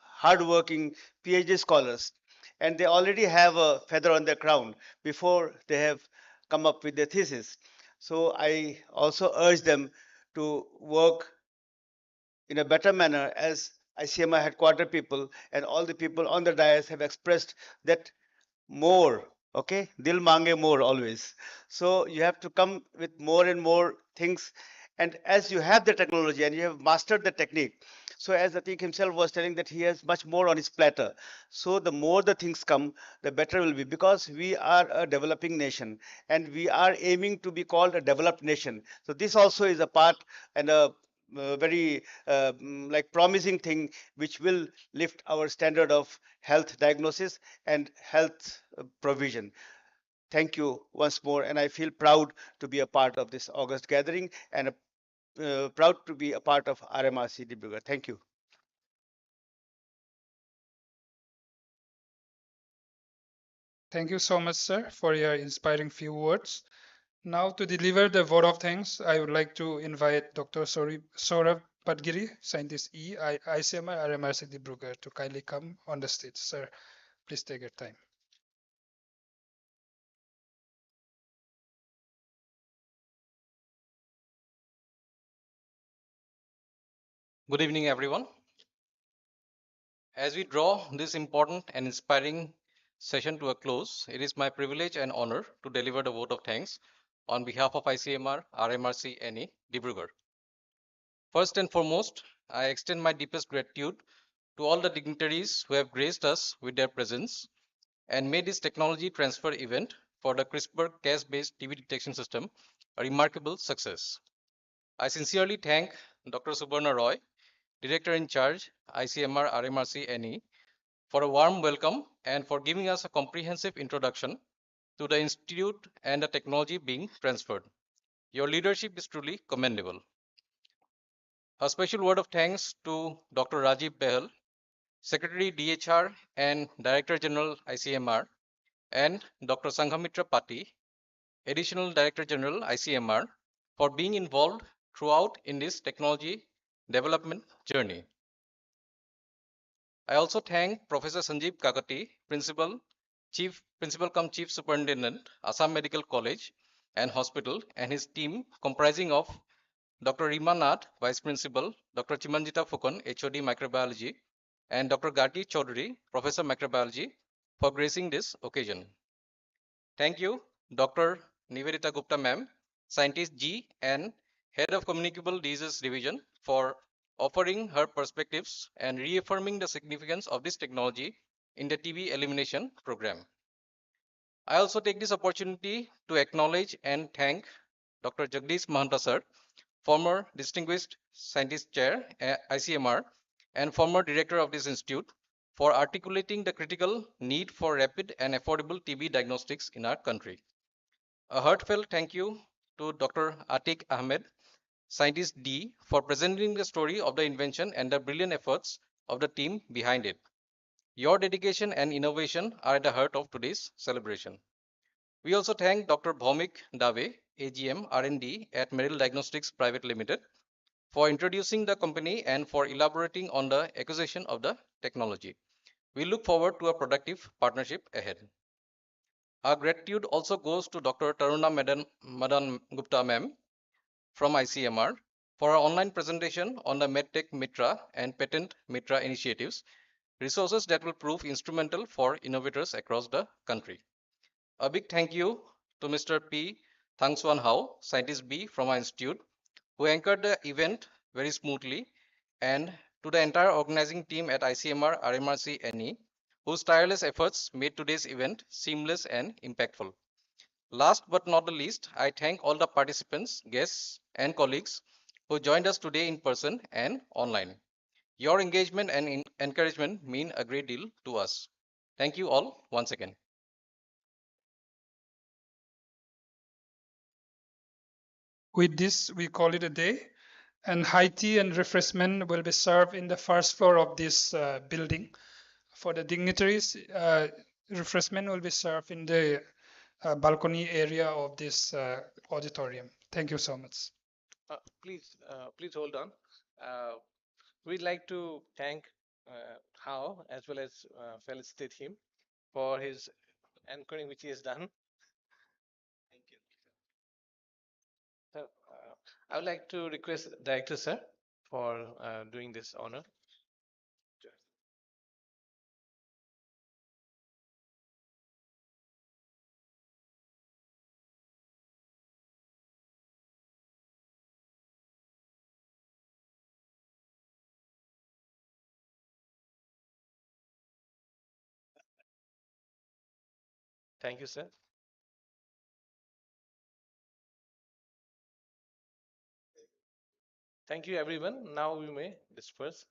hardworking PhD scholars, and they already have a feather on their crown before they have come up with their thesis. So I also urge them to work in a better manner, as ICMR headquarter people and all the people on the dais have expressed that more, okay, dil mange more always. So you have to come with more and more things, and as you have the technology and you have mastered the technique, so as Atik himself was telling that he has much more on his platter, so the more the things come, the better will be, because we are a developing nation and we are aiming to be called a developed nation. So this also is a part and a very like promising thing which will lift our standard of health diagnosis and health provision. Thank you once more, and I feel proud to be a part of this August gathering and proud to be a part of RMRC Dibrugarh. Thank you. Thank you so much, sir, for your inspiring few words. Now, to deliver the vote of thanks, I would like to invite Dr. Saurabh Padgiri, Scientist E, ICMR RMRC Dibrugarh, to kindly come on the stage. Sir, please take your time. Good evening, everyone. As we draw this important and inspiring session to a close, it is my privilege and honor to deliver the vote of thanks on behalf of ICMR RMRCNE Dibrugarh. First and foremost, I extend my deepest gratitude to all the dignitaries who have graced us with their presence and made this technology transfer event for the CRISPR-Cas-based TB detection system a remarkable success. I sincerely thank Dr. Subarna Roy, Director in Charge, ICMR RMRCNE, for a warm welcome and for giving us a comprehensive introduction to the institute and the technology being transferred. Your leadership is truly commendable. A special word of thanks to Dr. Rajiv Behal, Secretary DHR and Director General ICMR, and Dr. Sanghamitra Pati, Additional Director General ICMR, for being involved throughout in this technology development journey. I also thank Professor Sanjeev Kakati, Principal cum Chief Superintendent, Assam Medical College and Hospital, and his team comprising of Dr. Rima Nath, Vice Principal, Dr. Chimanjita Fukan, HOD Microbiology, and Dr. Gati Chaudhary, Professor Microbiology, for gracing this occasion. Thank you, Dr. Nivedita Gupta Ma'am, Scientist G and Head of Communicable Diseases Division, for offering her perspectives and reaffirming the significance of this technology in the TB elimination program. I also take this opportunity to acknowledge and thank Dr. Jagdish Mahanta sir, former Distinguished Scientist Chair at ICMR and former Director of this institute, for articulating the critical need for rapid and affordable TB diagnostics in our country. A heartfelt thank you to Dr. Atik Ahmed, Scientist D, for presenting the story of the invention and the brilliant efforts of the team behind it. Your dedication and innovation are at the heart of today's celebration. We also thank Dr. Bhaumik Dave, AGM R&D at Merrill Diagnostics Private Limited, for introducing the company and for elaborating on the acquisition of the technology. We look forward to a productive partnership ahead. Our gratitude also goes to Dr. Taruna Madan Gupta ma'am from ICMR for our online presentation on the MedTech Mitra and Patent Mitra initiatives, resources that will prove instrumental for innovators across the country. A big thank you to Mr. P. Thangswan Hao, Scientist B from our institute, who anchored the event very smoothly, and to the entire organizing team at ICMR RMRCNE, whose tireless efforts made today's event seamless and impactful. Last but not the least, I thank all the participants, guests, and colleagues who joined us today in person and online. Your engagement and encouragement mean a great deal to us. Thank you all once again. With this, we call it a day. And high tea and refreshment will be served in the first floor of this building. For the dignitaries, refreshment will be served in the balcony area of this auditorium. Thank you so much. Please hold on. We'd like to thank Hao as well as felicitate him for his anchoring which he has done. Thank you. So, I would like to request Director Sir for doing this honor. Thank you, sir. Thank you, everyone. Now we may disperse.